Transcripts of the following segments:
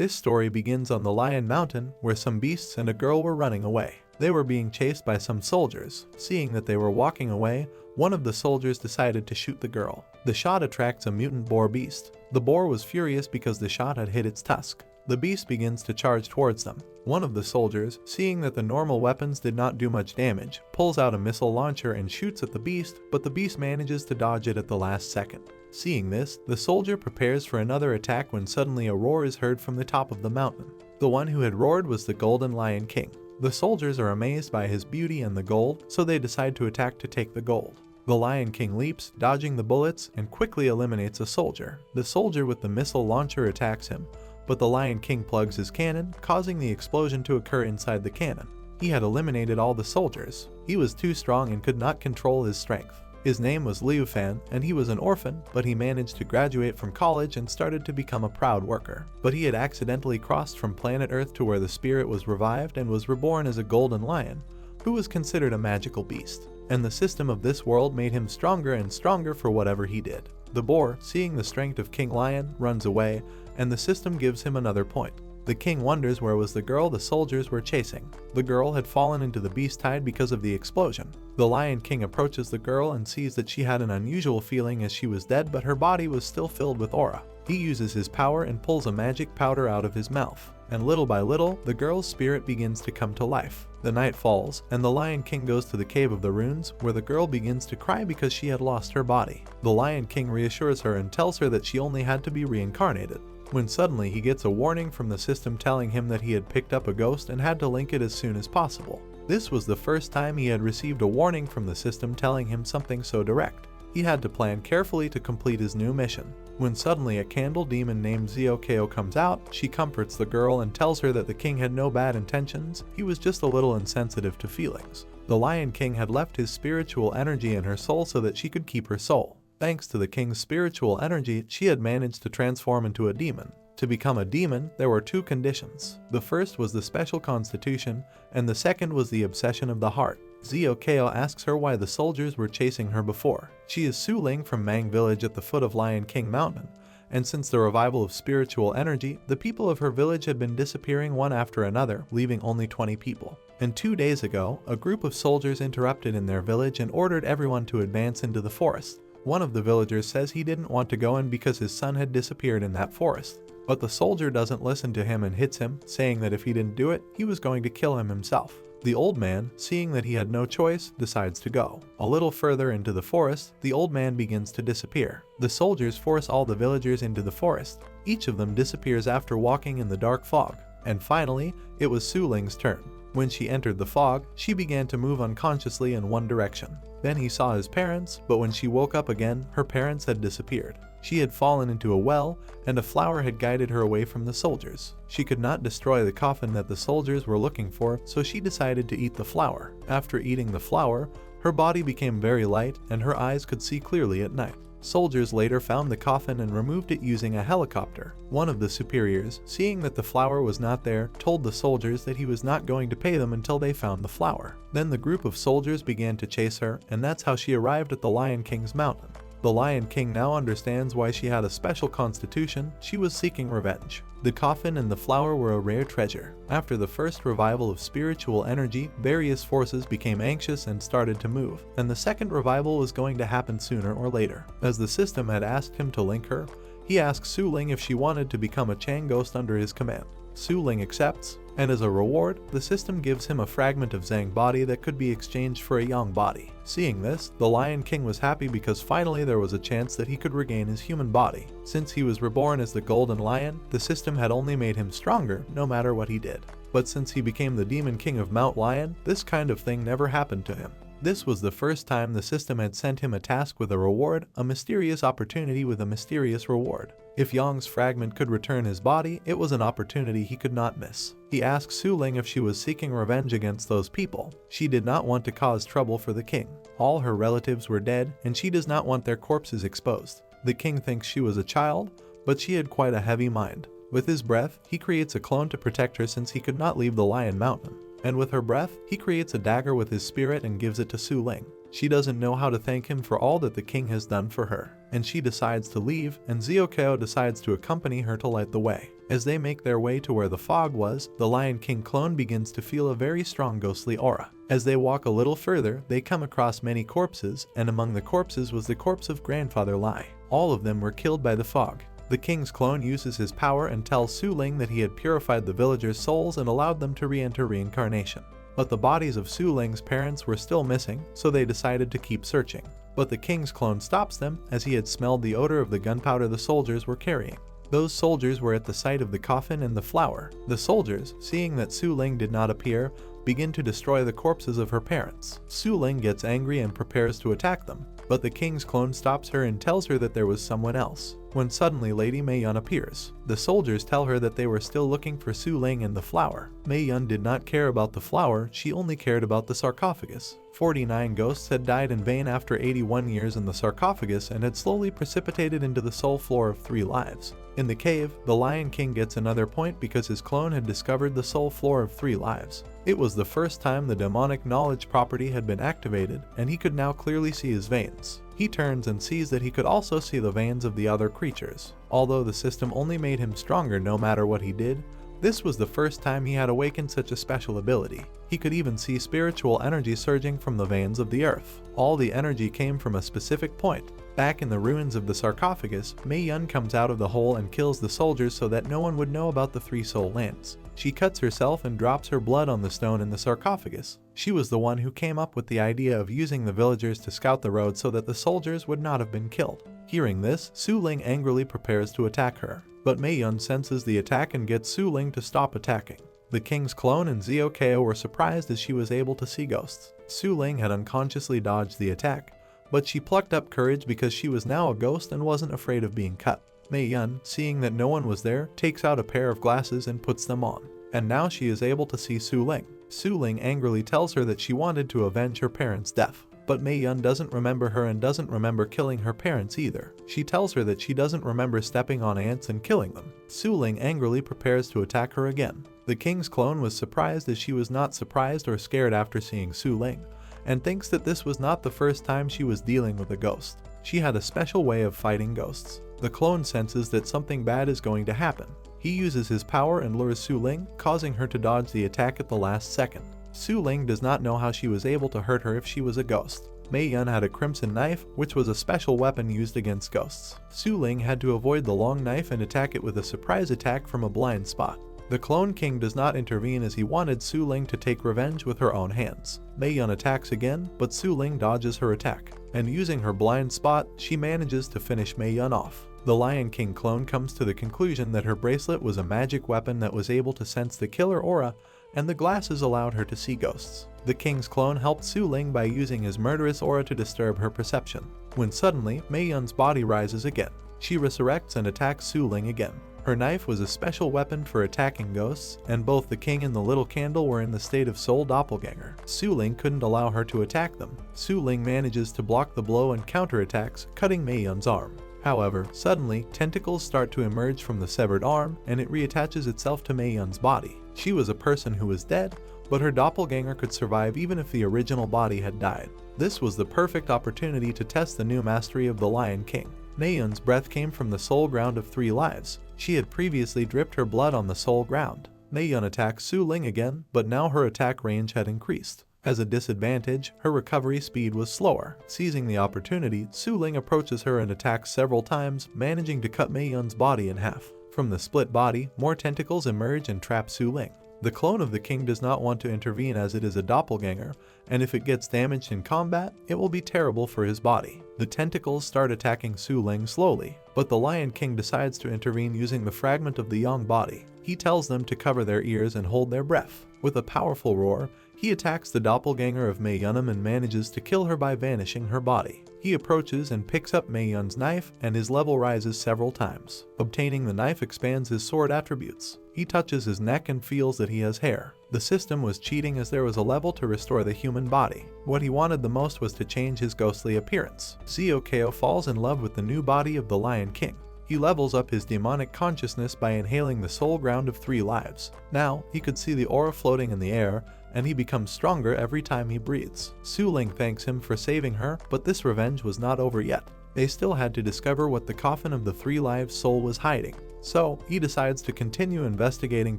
This story begins on the Lion Mountain, where some beasts and a girl were running away. They were being chased by some soldiers. Seeing that they were walking away, one of the soldiers decided to shoot the girl. The shot attracts a mutant boar beast. The boar was furious because the shot had hit its tusk. The beast begins to charge towards them. One of the soldiers, seeing that the normal weapons did not do much damage, pulls out a missile launcher and shoots at the beast, but the beast manages to dodge it at the last second. Seeing this, the soldier prepares for another attack when suddenly a roar is heard from the top of the mountain. The one who had roared was the Golden Lion King. The soldiers are amazed by his beauty and the gold, so they decide to attack to take the gold. The Lion King leaps, dodging the bullets, and quickly eliminates a soldier. The soldier with the missile launcher attacks him, but the Lion King plugs his cannon, causing the explosion to occur inside the cannon. He had eliminated all the soldiers. He was too strong and could not control his strength. His name was Liu Fan, and he was an orphan, but he managed to graduate from college and started to become a proud worker. But he had accidentally crossed from planet Earth to where the spirit was revived and was reborn as a golden lion, who was considered a magical beast. And the system of this world made him stronger and stronger for whatever he did. The boar, seeing the strength of King Lion, runs away, and the system gives him another point. The king wonders where was the girl the soldiers were chasing. The girl had fallen into the beast tide because of the explosion. The Lion King approaches the girl and sees that she had an unusual feeling as she was dead, but her body was still filled with aura. He uses his power and pulls a magic powder out of his mouth, and little by little, the girl's spirit begins to come to life. The night falls, and the Lion King goes to the Cave of the Runes, where the girl begins to cry because she had lost her body. The Lion King reassures her and tells her that she only had to be reincarnated. When suddenly he gets a warning from the system telling him that he had picked up a ghost and had to link it as soon as possible. This was the first time he had received a warning from the system telling him something so direct. He had to plan carefully to complete his new mission. When suddenly a candle demon named Ziokeo comes out, she comforts the girl and tells her that the king had no bad intentions, he was just a little insensitive to feelings. The Lion King had left his spiritual energy in her soul so that she could keep her soul. Thanks to the king's spiritual energy, she had managed to transform into a demon. To become a demon, there were two conditions. The first was the special constitution, and the second was the obsession of the heart. Ziokeo asks her why the soldiers were chasing her before. She is Su Ling from Mang village at the foot of Lion King Mountain, and since the revival of spiritual energy, the people of her village had been disappearing one after another, leaving only 20 people. And 2 days ago, a group of soldiers interrupted in their village and ordered everyone to advance into the forest. One of the villagers says he didn't want to go in because his son had disappeared in that forest. But the soldier doesn't listen to him and hits him, saying that if he didn't do it, he was going to kill him himself. The old man, seeing that he had no choice, decides to go. A little further into the forest, the old man begins to disappear. The soldiers force all the villagers into the forest. Each of them disappears after walking in the dark fog. And finally, it was Su Ling's turn. When she entered the fog, she began to move unconsciously in one direction. Then he saw his parents, but when she woke up again, her parents had disappeared. She had fallen into a well, and a flower had guided her away from the soldiers. She could not destroy the coffin that the soldiers were looking for, so she decided to eat the flower. After eating the flower, her body became very light, and her eyes could see clearly at night. Soldiers later found the coffin and removed it using a helicopter. One of the superiors, seeing that the flower was not there, told the soldiers that he was not going to pay them until they found the flower. Then the group of soldiers began to chase her, and that's how she arrived at the Lion King's mountain. The Lion King now understands why she had a special constitution. She was seeking revenge. The coffin and the flower were a rare treasure. After the first revival of spiritual energy, various forces became anxious and started to move, and the second revival was going to happen sooner or later. As the system had asked him to link her, he asked Su Ling if she wanted to become a Chang ghost under his command. Su Ling accepts, and as a reward, the system gives him a fragment of Zhang body that could be exchanged for a Yang body. Seeing this, the Lion King was happy because finally there was a chance that he could regain his human body. Since he was reborn as the Golden Lion, the system had only made him stronger no matter what he did. But since he became the Demon King of Mount Lion, this kind of thing never happened to him. This was the first time the system had sent him a task with a reward, a mysterious opportunity with a mysterious reward. If Yang's fragment could return his body, it was an opportunity he could not miss. He asked Su Ling if she was seeking revenge against those people. She did not want to cause trouble for the king. All her relatives were dead, and she does not want their corpses exposed. The king thinks she was a child, but she had quite a heavy mind. With his breath, he creates a clone to protect her since he could not leave the Lion Mountain. And with her breath, he creates a dagger with his spirit and gives it to Su Ling. She doesn't know how to thank him for all that the king has done for her. and she decides to leave, and Xiaokao decides to accompany her to light the way. As they make their way to where the fog was, the Lion King clone begins to feel a very strong ghostly aura. As they walk a little further, they come across many corpses, and among the corpses was the corpse of Grandfather Lai. All of them were killed by the fog. The king's clone uses his power and tells Su Ling that he had purified the villagers' souls and allowed them to re-enter reincarnation. But the bodies of Su Ling's parents were still missing, so they decided to keep searching. But the king's clone stops them, as he had smelled the odor of the gunpowder the soldiers were carrying. Those soldiers were at the site of the coffin and the flower. The soldiers, seeing that Su Ling did not appear, begin to destroy the corpses of her parents. Su Ling gets angry and prepares to attack them, but the king's clone stops her and tells her that there was someone else. When suddenly Lady Mei Yun appears, the soldiers tell her that they were still looking for Su Ling and the flower. Mei Yun did not care about the flower, she only cared about the sarcophagus. 49 ghosts had died in vain after 81 years in the sarcophagus and had slowly precipitated into the soul floor of 3 lives. In the cave, the Lion King gets another point because his clone had discovered the soul floor of 3 lives. It was the first time the demonic knowledge property had been activated, and he could now clearly see his veins. He turns and sees that he could also see the veins of the other creatures. Although the system only made him stronger no matter what he did, this was the first time he had awakened such a special ability. He could even see spiritual energy surging from the veins of the earth. All the energy came from a specific point. Back in the ruins of the sarcophagus, Mei Yun comes out of the hole and kills the soldiers so that no one would know about the 3 soul lands. She cuts herself and drops her blood on the stone in the sarcophagus. She was the one who came up with the idea of using the villagers to scout the road so that the soldiers would not have been killed. Hearing this, Su Ling angrily prepares to attack her, but Mei Yun senses the attack and gets Su Ling to stop attacking. The king's clone and Xiaokao were surprised as she was able to see ghosts. Su Ling had unconsciously dodged the attack, but she plucked up courage because she was now a ghost and wasn't afraid of being cut. Mei Yun, seeing that no one was there, takes out a pair of glasses and puts them on. And now she is able to see Su Ling. Su Ling angrily tells her that she wanted to avenge her parents' death. But Mei Yun doesn't remember her and doesn't remember killing her parents either. She tells her that she doesn't remember stepping on ants and killing them. Su Ling angrily prepares to attack her again. The king's clone was surprised as she was not surprised or scared after seeing Su Ling, and thinks that this was not the first time she was dealing with a ghost. She had a special way of fighting ghosts. The clone senses that something bad is going to happen. He uses his power and lures Su Ling, causing her to dodge the attack at the last second. Su Ling does not know how she was able to hurt her if she was a ghost. Mei Yun had a crimson knife, which was a special weapon used against ghosts. Su Ling had to avoid the long knife and attack it with a surprise attack from a blind spot. The Clone King does not intervene as he wanted Su Ling to take revenge with her own hands. Mei Yun attacks again, but Su Ling dodges her attack, and using her blind spot, she manages to finish Mei Yun off. The Lion King clone comes to the conclusion that her bracelet was a magic weapon that was able to sense the killer aura, and the glasses allowed her to see ghosts. The king's clone helped Su Ling by using his murderous aura to disturb her perception, when suddenly Mei Yun's body rises again. She resurrects and attacks Su Ling again. Her knife was a special weapon for attacking ghosts, and both the king and the little candle were in the state of soul doppelganger. Su Ling couldn't allow her to attack them. Su Ling manages to block the blow and counterattacks, cutting Mei Yun's arm. However, suddenly, tentacles start to emerge from the severed arm, and it reattaches itself to Mei Yun's body. She was a person who was dead, but her doppelganger could survive even if the original body had died. This was the perfect opportunity to test the new mastery of the Lion King. Mei Yun's breath came from the soul ground of 3 lives. She had previously dripped her blood on the soul ground. Mei Yun attacked Su Ling again, but now her attack range had increased. As a disadvantage, her recovery speed was slower. Seizing the opportunity, Su Ling approaches her and attacks several times, managing to cut Mei Yun's body in half. From the split body, more tentacles emerge and trap Su Ling. The clone of the king does not want to intervene as it is a doppelganger, and if it gets damaged in combat, it will be terrible for his body. The tentacles start attacking Su Ling slowly, but the Lion King decides to intervene using the fragment of the young body. He tells them to cover their ears and hold their breath. With a powerful roar, he attacks the doppelganger of Mei Yun and manages to kill her by vanishing her body. He approaches and picks up Mei Yun's knife, and his level rises several times. Obtaining the knife expands his sword attributes. He touches his neck and feels that he has hair. The system was cheating as there was a level to restore the human body. What he wanted the most was to change his ghostly appearance. Xiaokao falls in love with the new body of the Lion King. He levels up his demonic consciousness by inhaling the soul ground of 3 lives. Now, he could see the aura floating in the air, and he becomes stronger every time he breathes. Su Ling thanks him for saving her, but this revenge was not over yet. They still had to discover what the coffin of the three lives soul was hiding, so he decides to continue investigating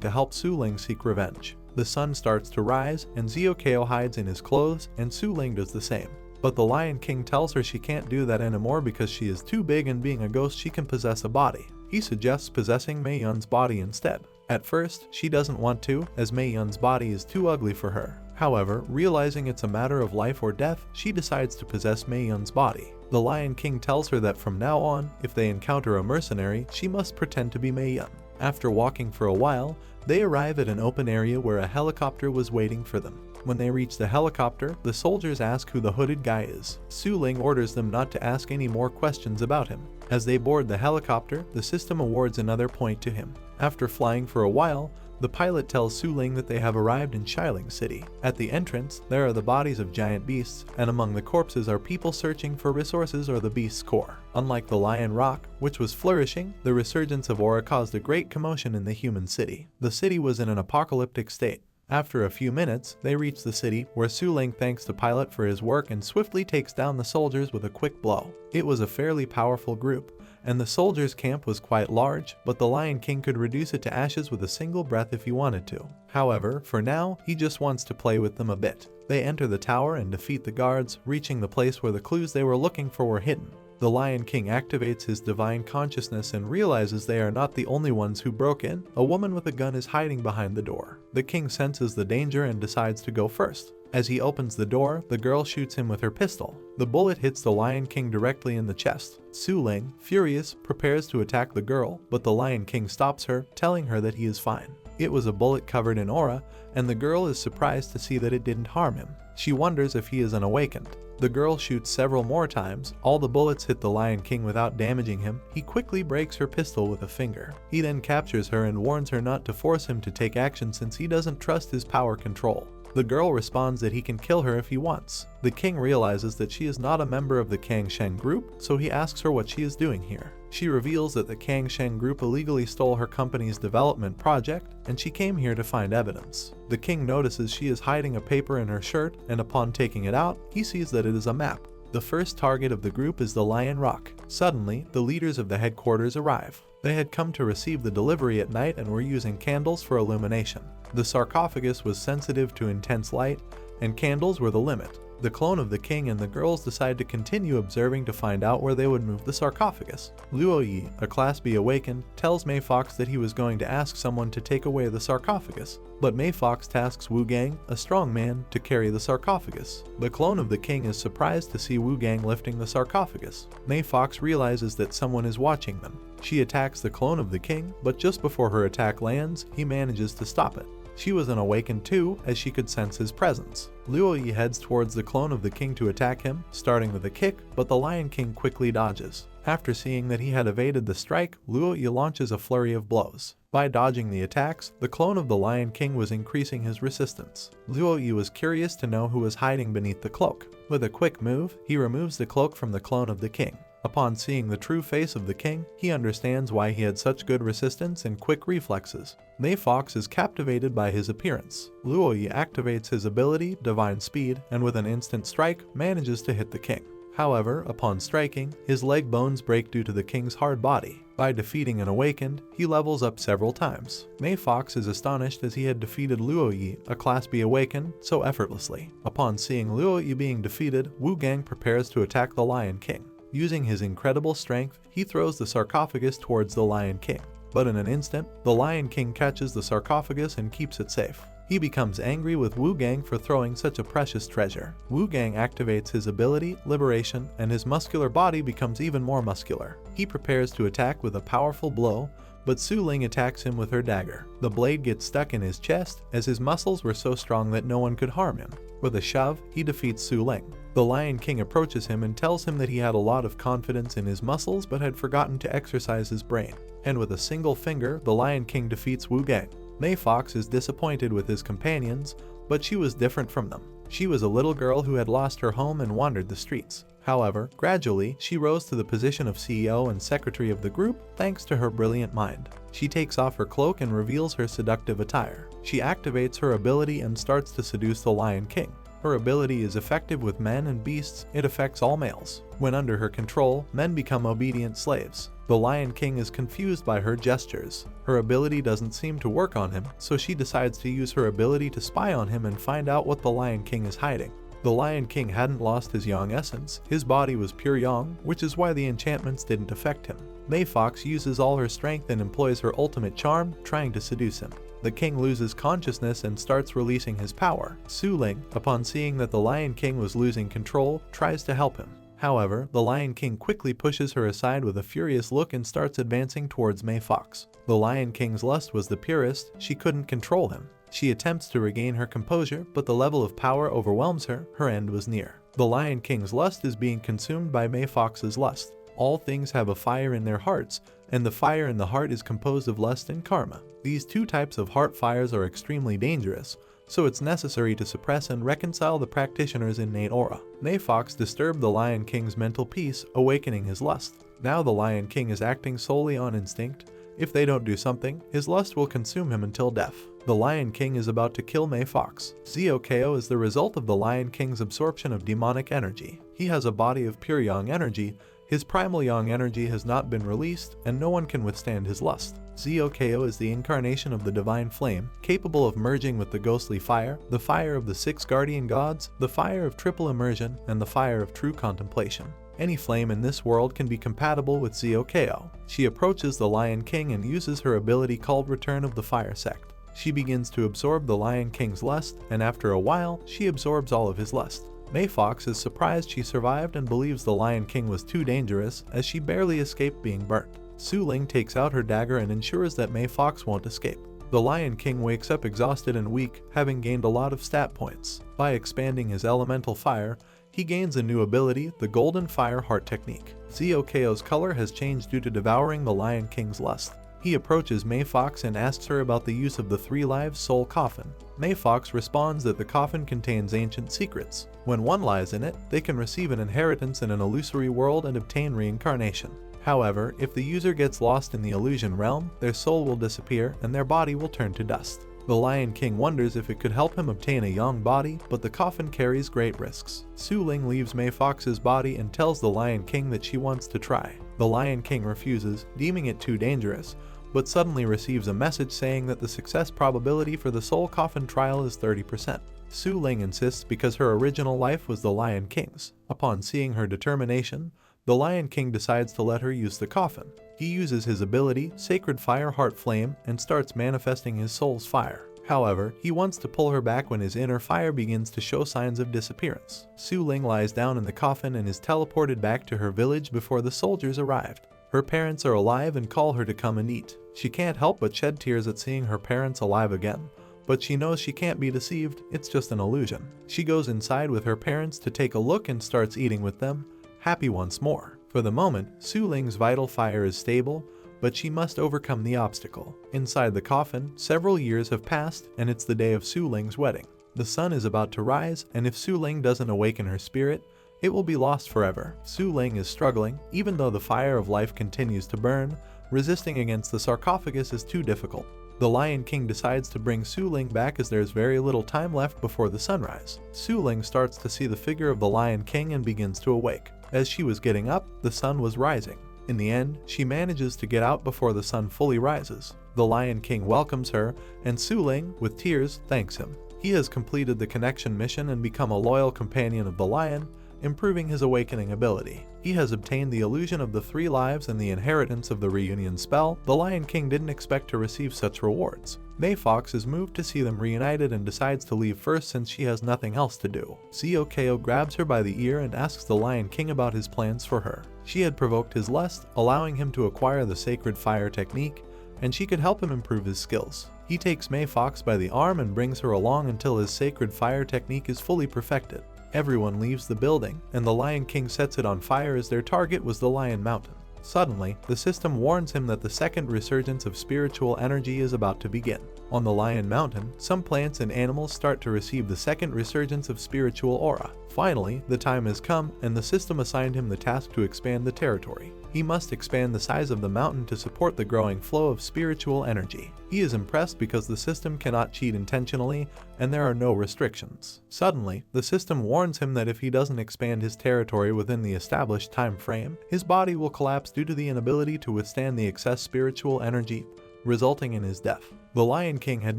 to help Su Ling seek revenge. The sun starts to rise, and Xiaokao hides in his clothes, and Su Ling does the same. But the Lion King tells her she can't do that anymore because she is too big, and being a ghost she can possess a body. He suggests possessing Mei Yun's body instead. At first, she doesn't want to, as Mei Yun's body is too ugly for her. However, realizing it's a matter of life or death, she decides to possess Mei Yun's body. The Lion King tells her that from now on, if they encounter a mercenary, she must pretend to be Mei Yun. After walking for a while, they arrive at an open area where a helicopter was waiting for them. When they reach the helicopter, the soldiers ask who the hooded guy is. Su Ling orders them not to ask any more questions about him. As they board the helicopter, the system awards another point to him. After flying for a while, the pilot tells Su Ling that they have arrived in Xiling City. At the entrance, there are the bodies of giant beasts, and among the corpses are people searching for resources or the beast's core. Unlike the Lion Rock, which was flourishing, the resurgence of aura caused a great commotion in the human city. The city was in an apocalyptic state. After a few minutes, they reach the city, where Su Ling thanks the pilot for his work and swiftly takes down the soldiers with a quick blow. It was a fairly powerful group, and the soldiers' camp was quite large, but the Lion King could reduce it to ashes with a single breath if he wanted to. However, for now, he just wants to play with them a bit. They enter the tower and defeat the guards, reaching the place where the clues they were looking for were hidden. The Lion King activates his divine consciousness and realizes they are not the only ones who broke in. A woman with a gun is hiding behind the door. The king senses the danger and decides to go first. As he opens the door, the girl shoots him with her pistol. The bullet hits the Lion King directly in the chest. Su Ling, furious, prepares to attack the girl, but the Lion King stops her, telling her that he is fine. It was a bullet covered in aura, and the girl is surprised to see that it didn't harm him. She wonders if he is unawakened. The girl shoots several more times. All the bullets hit the Lion King without damaging him. He quickly breaks her pistol with a finger. He then captures her and warns her not to force him to take action since he doesn't trust his power control. The girl responds that he can kill her if he wants. The king realizes that she is not a member of the Kang Sheng group, so he asks her what she is doing here. She reveals that the Kang Sheng group illegally stole her company's development project, and she came here to find evidence. The king notices she is hiding a paper in her shirt, and upon taking it out, he sees that it is a map. The first target of the group is the Lion Rock. Suddenly, the leaders of the headquarters arrive. They had come to receive the delivery at night and were using candles for illumination. The sarcophagus was sensitive to intense light, and candles were the limit. The clone of the king and the girls decide to continue observing to find out where they would move the sarcophagus. Luoyi, a Class B awakened, tells May Fox that he was going to ask someone to take away the sarcophagus, but May Fox tasks Wu Gang, a strong man, to carry the sarcophagus. The clone of the king is surprised to see Wu Gang lifting the sarcophagus. May Fox realizes that someone is watching them. She attacks the clone of the king, but just before her attack lands, he manages to stop it. She was unawakened too, as she could sense his presence. Luoyi heads towards the clone of the king to attack him, starting with a kick, but the Lion King quickly dodges. After seeing that he had evaded the strike, Luoyi launches a flurry of blows. By dodging the attacks, the clone of the Lion King was increasing his resistance. Luoyi was curious to know who was hiding beneath the cloak. With a quick move, he removes the cloak from the clone of the king. Upon seeing the true face of the king, he understands why he had such good resistance and quick reflexes. May Fox is captivated by his appearance. Luoyi activates his ability, Divine Speed, and with an instant strike, manages to hit the king. However, upon striking, his leg bones break due to the king's hard body. By defeating an awakened, he levels up several times. May Fox is astonished as he had defeated Luoyi, a Class B awakened, so effortlessly. Upon seeing Luoyi being defeated, Wu Gang prepares to attack the Lion King. Using his incredible strength, he throws the sarcophagus towards the Lion King. But in an instant, the Lion King catches the sarcophagus and keeps it safe. He becomes angry with Wu Gang for throwing such a precious treasure. Wu Gang activates his ability, Liberation, and his muscular body becomes even more muscular. He prepares to attack with a powerful blow, but Su Ling attacks him with her dagger. The blade gets stuck in his chest, as his muscles were so strong that no one could harm him. With a shove, he defeats Su Ling. The Lion King approaches him and tells him that he had a lot of confidence in his muscles but had forgotten to exercise his brain. And with a single finger, the Lion King defeats Wu Gang. May Fox is disappointed with his companions, but she was different from them. She was a little girl who had lost her home and wandered the streets. However, gradually, she rose to the position of CEO and secretary of the group thanks to her brilliant mind. She takes off her cloak and reveals her seductive attire. She activates her ability and starts to seduce the Lion King. Her ability is effective with men and beasts, it affects all males. When under her control, men become obedient slaves. The Lion King is confused by her gestures. Her ability doesn't seem to work on him, so she decides to use her ability to spy on him and find out what the Lion King is hiding. The Lion King hadn't lost his yang essence, his body was pure yang, which is why the enchantments didn't affect him. May Fox uses all her strength and employs her ultimate charm, trying to seduce him. The king loses consciousness and starts releasing his power. Su Ling, upon seeing that the Lion King was losing control, tries to help him. However, the Lion King quickly pushes her aside with a furious look and starts advancing towards May Fox. The Lion King's lust was the purest, she couldn't control him. She attempts to regain her composure, but the level of power overwhelms her, her end was near. The Lion King's lust is being consumed by May Fox's lust. All things have a fire in their hearts, and the fire in the heart is composed of lust and karma. These two types of heart fires are extremely dangerous, so it's necessary to suppress and reconcile the practitioner's innate aura. May Fox disturbed the Lion King's mental peace, awakening his lust. Now the Lion King is acting solely on instinct. If they don't do something, his lust will consume him until death. The Lion King is about to kill May Fox. Zio-Ko is the result of the Lion King's absorption of demonic energy. He has a body of pure yang energy. His primal yang energy has not been released, and no one can withstand his lust. Zio-Ko is the incarnation of the divine flame, capable of merging with the ghostly fire, the fire of the 6 guardian gods, the fire of triple immersion, and the fire of true contemplation. Any flame in this world can be compatible with Zio-Ko. She approaches the Lion King and uses her ability called Return of the Fire Sect. She begins to absorb the Lion King's lust, and after a while, she absorbs all of his lust. May Fox is surprised she survived and believes the Lion King was too dangerous, as she barely escaped being burnt. Su Ling takes out her dagger and ensures that May Fox won't escape. The Lion King wakes up exhausted and weak, having gained a lot of stat points. By expanding his elemental fire, he gains a new ability, the Golden Fire Heart Technique. Zio-Ko's color has changed due to devouring the Lion King's lust. He approaches May Fox and asks her about the use of the 3 lives soul coffin. May Fox responds that the coffin contains ancient secrets. When one lies in it, they can receive an inheritance in an illusory world and obtain reincarnation. However, if the user gets lost in the illusion realm, their soul will disappear and their body will turn to dust. The Lion King wonders if it could help him obtain a young body, but the coffin carries great risks. Su Ling leaves May Fox's body and tells the Lion King that she wants to try. The Lion King refuses, deeming it too dangerous, but suddenly receives a message saying that the success probability for the soul coffin trial is 30%. Su Ling insists because her original life was the Lion King's. Upon seeing her determination, the Lion King decides to let her use the coffin. He uses his ability, Sacred Fire Heart Flame, and starts manifesting his soul's fire. However, he wants to pull her back when his inner fire begins to show signs of disappearance. Su Ling lies down in the coffin and is teleported back to her village before the soldiers arrived. Her parents are alive and call her to come and eat. She can't help but shed tears at seeing her parents alive again, but she knows she can't be deceived, it's just an illusion. She goes inside with her parents to take a look and starts eating with them, happy once more. For the moment, Su Ling's vital fire is stable, but she must overcome the obstacle. Inside the coffin, several years have passed, and it's the day of Su Ling's wedding. The sun is about to rise, and if Su Ling doesn't awaken her spirit, it will be lost forever. Su Ling is struggling, even though the fire of life continues to burn. Resisting against the sarcophagus is too difficult. The Lion King decides to bring Su Ling back as there's very little time left before the sunrise. Su Ling starts to see the figure of the Lion King and begins to awake. As she was getting up, the sun was rising. In the end, she manages to get out before the sun fully rises. The Lion King welcomes her, and Su Ling, with tears, thanks him. He has completed the connection mission and become a loyal companion of the lion, improving his awakening ability. He has obtained the illusion of the 3 lives and the inheritance of the reunion spell. The Lion King didn't expect to receive such rewards. May Fox is moved to see them reunited and decides to leave first since she has nothing else to do. Zio-Ko grabs her by the ear and asks the Lion King about his plans for her. She had provoked his lust, allowing him to acquire the Sacred Fire Technique, and she could help him improve his skills. He takes May Fox by the arm and brings her along until his Sacred Fire Technique is fully perfected. Everyone leaves the building, and the Lion King sets it on fire as their target was the Lion Mountain. Suddenly, the system warns him that the second resurgence of spiritual energy is about to begin. On the Lion Mountain, some plants and animals start to receive the second resurgence of spiritual aura. Finally, the time has come, and the system assigned him the task to expand the territory. He must expand the size of the mountain to support the growing flow of spiritual energy. He is impressed because the system cannot cheat intentionally, and there are no restrictions. Suddenly, the system warns him that if he doesn't expand his territory within the established time frame, his body will collapse due to the inability to withstand the excess spiritual energy, resulting in his death. The Lion King had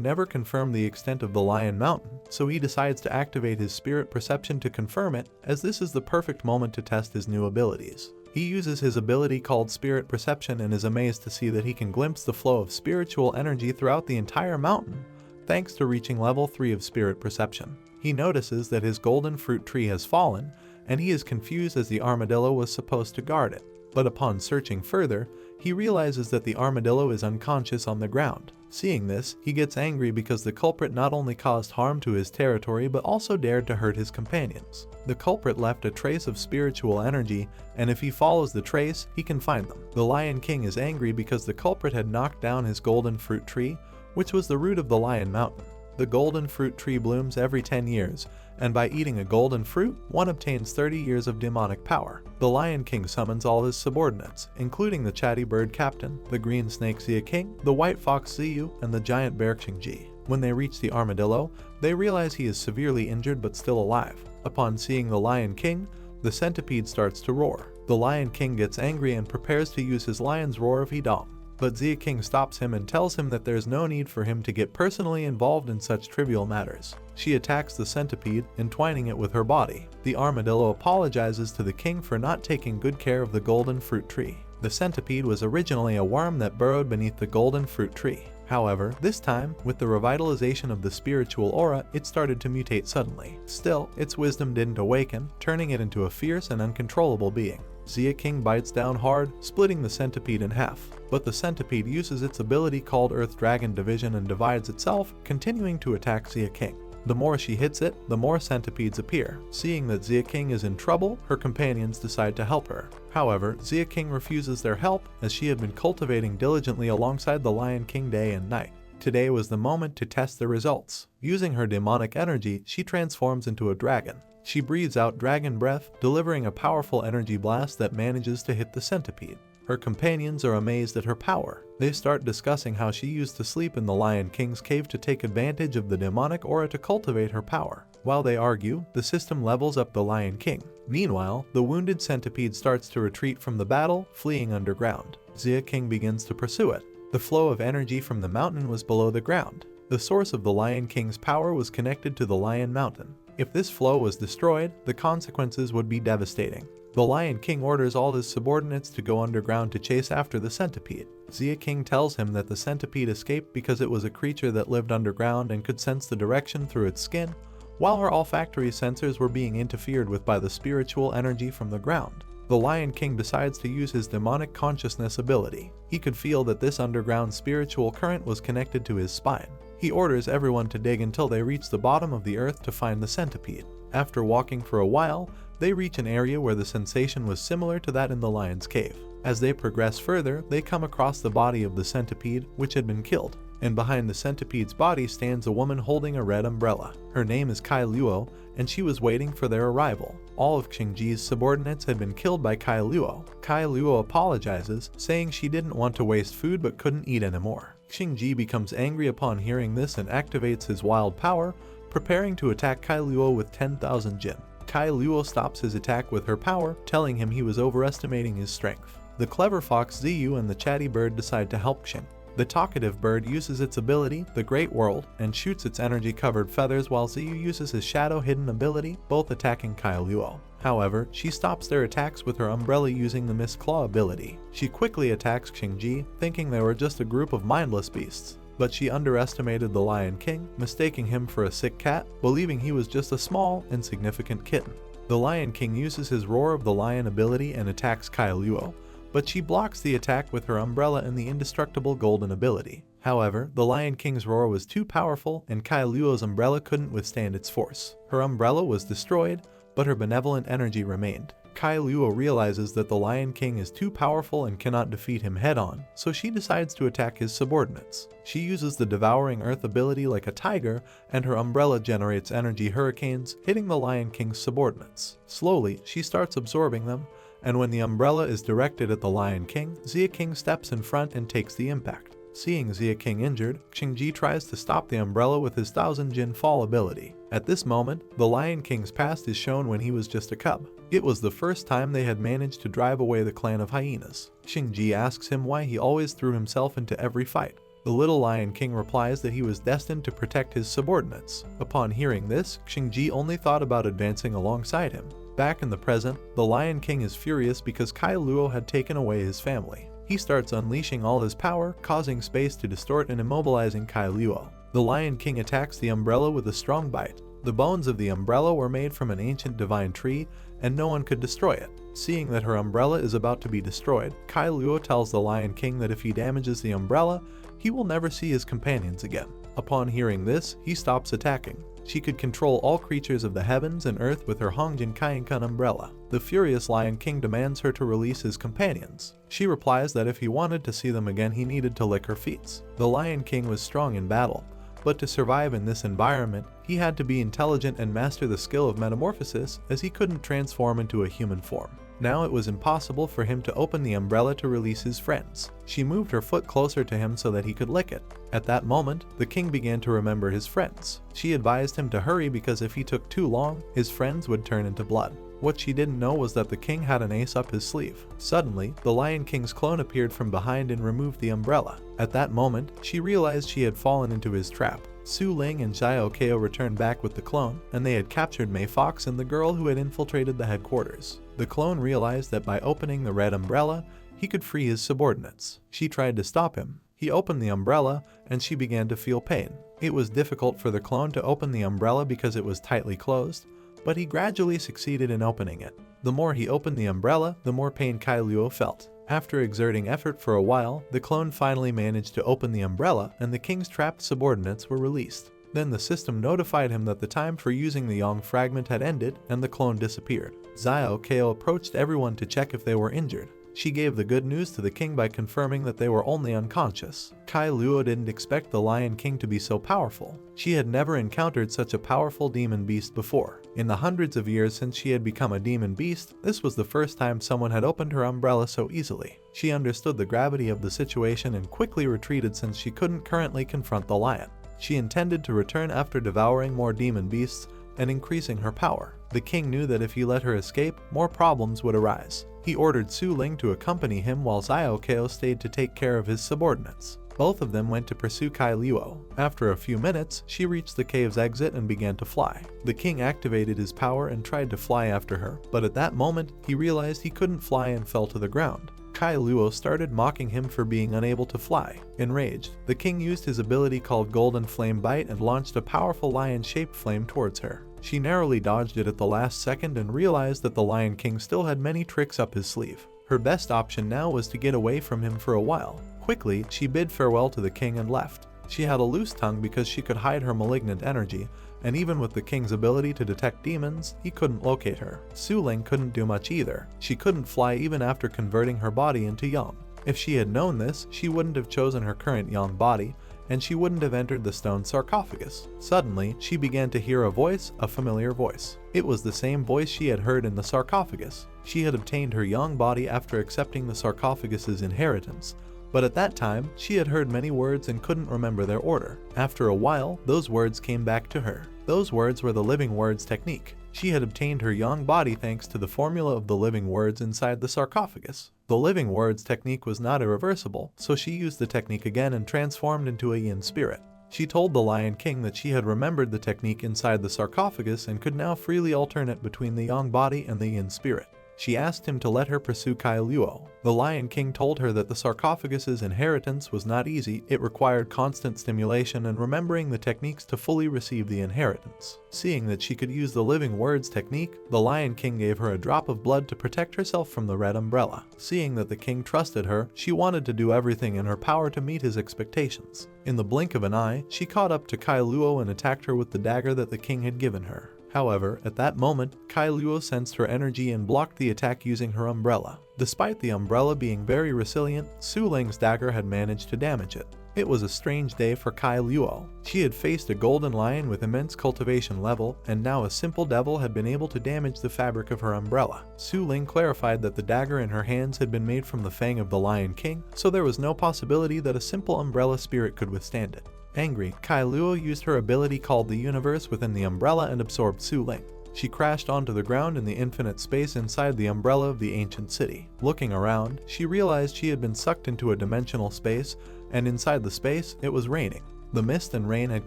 never confirmed the extent of the Lion Mountain, so he decides to activate his spirit perception to confirm it, as this is the perfect moment to test his new abilities. He uses his ability called Spirit Perception and is amazed to see that he can glimpse the flow of spiritual energy throughout the entire mountain, thanks to reaching level 3 of Spirit Perception. He notices that his golden fruit tree has fallen, and he is confused as the armadillo was supposed to guard it. But upon searching further, he realizes that the armadillo is unconscious on the ground. Seeing this, he gets angry because the culprit not only caused harm to his territory but also dared to hurt his companions. The culprit left a trace of spiritual energy, and if he follows the trace, he can find them. The Lion King is angry because the culprit had knocked down his golden fruit tree, which was the root of the Lion Mountain. The golden fruit tree blooms every 10 years, and by eating a golden fruit, one obtains 30 years of demonic power. The Lion King summons all his subordinates, including the chatty bird captain, the green snake Xia King, the white fox Ziyu, and the giant bear Xingji. When they reach the armadillo, they realize he is severely injured but still alive. Upon seeing the Lion King, the centipede starts to roar. The Lion King gets angry and prepares to use his lion's roar if he don't. But Xia King stops him and tells him that there's no need for him to get personally involved in such trivial matters. She attacks the centipede, entwining it with her body. The armadillo apologizes to the king for not taking good care of the golden fruit tree. The centipede was originally a worm that burrowed beneath the golden fruit tree. However, this time, with the revitalization of the spiritual aura, it started to mutate suddenly. Still, its wisdom didn't awaken, turning it into a fierce and uncontrollable being. Xia King bites down hard, splitting the centipede in half. But the centipede uses its ability called Earth Dragon Division and divides itself, continuing to attack Xia King. The more she hits it, the more centipedes appear. Seeing that Xia King is in trouble, her companions decide to help her. However, Xia King refuses their help, as she had been cultivating diligently alongside the Lion King day and night. Today was the moment to test the results. Using her demonic energy, she transforms into a dragon. She breathes out dragon breath, delivering a powerful energy blast that manages to hit the centipede. Her companions are amazed at her power. They start discussing how she used to sleep in the Lion King's cave to take advantage of the demonic aura to cultivate her power. While they argue, the system levels up the Lion King. Meanwhile, the wounded centipede starts to retreat from the battle, fleeing underground. Xia King begins to pursue it. The flow of energy from the mountain was below the ground. The source of the Lion King's power was connected to the Lion Mountain. If this flow was destroyed, the consequences would be devastating. The Lion King orders all his subordinates to go underground to chase after the centipede. Xia King tells him that the centipede escaped because it was a creature that lived underground and could sense the direction through its skin, while her olfactory sensors were being interfered with by the spiritual energy from the ground. The Lion King decides to use his demonic consciousness ability. He could feel that this underground spiritual current was connected to his spine. He orders everyone to dig until they reach the bottom of the earth to find the centipede. After walking for a while, they reach an area where the sensation was similar to that in the lion's cave. As they progress further, they come across the body of the centipede, which had been killed. And behind the centipede's body stands a woman holding a red umbrella. Her name is Kai Luo, and she was waiting for their arrival. All of Xingji's subordinates had been killed by Kai Luo. Kai Luo apologizes, saying she didn't want to waste food but couldn't eat anymore. Xingji becomes angry upon hearing this and activates his wild power, preparing to attack Kai Luo with 10,000 jin. Kai Luo stops his attack with her power, telling him he was overestimating his strength. The clever fox Ziyu and the chatty bird decide to help Xing. The talkative bird uses its ability, the Great World, and shoots its energy-covered feathers while Ziyu uses his shadow-hidden ability, both attacking Kai Luo. However, she stops their attacks with her umbrella using the Mist Claw ability. She quickly attacks Xingji, thinking they were just a group of mindless beasts. But she underestimated the Lion King, mistaking him for a sick cat, believing he was just a small, insignificant kitten. The Lion King uses his Roar of the Lion ability and attacks Kai Luo, but she blocks the attack with her umbrella and the indestructible golden ability. However, the Lion King's roar was too powerful and Kai Luo's umbrella couldn't withstand its force. Her umbrella was destroyed, but her benevolent energy remained. Kai Luo realizes that the Lion King is too powerful and cannot defeat him head-on, so she decides to attack his subordinates. She uses the Devouring Earth ability like a tiger, and her umbrella generates energy hurricanes, hitting the Lion King's subordinates. Slowly, she starts absorbing them, and when the umbrella is directed at the Lion King, Xia King steps in front and takes the impact. Seeing Xia King injured, Xingji tries to stop the umbrella with his Thousand Jin Fall ability. At this moment, the Lion King's past is shown when he was just a cub. It was the first time they had managed to drive away the clan of hyenas. Xingji asks him why he always threw himself into every fight. The little Lion King replies that he was destined to protect his subordinates. Upon hearing this, Xingji only thought about advancing alongside him. Back in the present, the Lion King is furious because Kai Luo had taken away his family. He starts unleashing all his power, causing space to distort and immobilizing Kai Luo. The Lion King attacks the umbrella with a strong bite. The bones of the umbrella were made from an ancient divine tree, and no one could destroy it. Seeing that her umbrella is about to be destroyed, Kai Luo tells the Lion King that if he damages the umbrella, he will never see his companions again. Upon hearing this, he stops attacking. She could control all creatures of the heavens and earth with her Hongjin Kaienkan umbrella. The furious Lion King demands her to release his companions. She replies that if he wanted to see them again, he needed to lick her feet. The Lion King was strong in battle, but to survive in this environment, he had to be intelligent and master the skill of metamorphosis, as he couldn't transform into a human form. Now it was impossible for him to open the umbrella to release his friends. She moved her foot closer to him so that he could lick it. At that moment, the king began to remember his friends. She advised him to hurry because if he took too long, his friends would turn into blood. What she didn't know was that the king had an ace up his sleeve. Suddenly, the Lion King's clone appeared from behind and removed the umbrella. At that moment, she realized she had fallen into his trap. Su Ling and Xiao Kao returned back with the clone, and they had captured May Fox and the girl who had infiltrated the headquarters. The clone realized that by opening the red umbrella, he could free his subordinates. She tried to stop him. He opened the umbrella, and she began to feel pain. It was difficult for the clone to open the umbrella because it was tightly closed, but he gradually succeeded in opening it. The more he opened the umbrella, the more pain Kai Luo felt. After exerting effort for a while, the clone finally managed to open the umbrella, and the king's trapped subordinates were released. Then the system notified him that the time for using the Yang fragment had ended, and the clone disappeared. Xiao Kao approached everyone to check if they were injured. She gave the good news to the king by confirming that they were only unconscious. Kai Luo didn't expect the Lion King to be so powerful. She had never encountered such a powerful demon beast before. In the hundreds of years since she had become a demon beast, this was the first time someone had opened her umbrella so easily. She understood the gravity of the situation and quickly retreated since she couldn't currently confront the lion. She intended to return after devouring more demon beasts and increasing her power. The king knew that if he let her escape, more problems would arise. He ordered Su Ling to accompany him while Xiao Kao stayed to take care of his subordinates. Both of them went to pursue Kai Luo. After a few minutes, she reached the cave's exit and began to fly. The king activated his power and tried to fly after her, but at that moment, he realized he couldn't fly and fell to the ground. Kai Luo started mocking him for being unable to fly. Enraged, the king used his ability called Golden Flame Bite and launched a powerful lion-shaped flame towards her. She narrowly dodged it at the last second and realized that the Lion King still had many tricks up his sleeve. Her best option now was to get away from him for a while. Quickly, she bid farewell to the king and left. She had a loose tongue because she could hide her malignant energy, and even with the king's ability to detect demons, he couldn't locate her. Su Ling couldn't do much either. She couldn't fly even after converting her body into Yang. If she had known this, she wouldn't have chosen her current Yang body, and she wouldn't have entered the stone sarcophagus. Suddenly, she began to hear a voice, a familiar voice. It was the same voice she had heard in the sarcophagus. She had obtained her Yang body after accepting the sarcophagus's inheritance, but at that time, she had heard many words and couldn't remember their order. After a while, those words came back to her. Those words were the living words technique. She had obtained her Yang body thanks to the formula of the living words inside the sarcophagus. The living words technique was not irreversible, so she used the technique again and transformed into a Yin spirit. She told the Lion King that she had remembered the technique inside the sarcophagus and could now freely alternate between the Yang body and the Yin spirit. She asked him to let her pursue Kai Luo. The Lion King told her that the sarcophagus's inheritance was not easy, it required constant stimulation and remembering the techniques to fully receive the inheritance. Seeing that she could use the living words technique, the Lion King gave her a drop of blood to protect herself from the red umbrella. Seeing that the king trusted her, she wanted to do everything in her power to meet his expectations. In the blink of an eye, she caught up to Kai Luo and attacked her with the dagger that the king had given her. However, at that moment, Kai Luo sensed her energy and blocked the attack using her umbrella. Despite the umbrella being very resilient, Su Ling's dagger had managed to damage it. It was a strange day for Kai Luo. She had faced a golden lion with immense cultivation level, and now a simple devil had been able to damage the fabric of her umbrella. Su Ling clarified that the dagger in her hands had been made from the fang of the Lion King, so there was no possibility that a simple umbrella spirit could withstand it. Angry, Kai Luo used her ability called the universe within the umbrella and absorbed Su Ling. She crashed onto the ground in the infinite space inside the umbrella of the ancient city. Looking around, she realized she had been sucked into a dimensional space, and inside the space, it was raining. The mist and rain had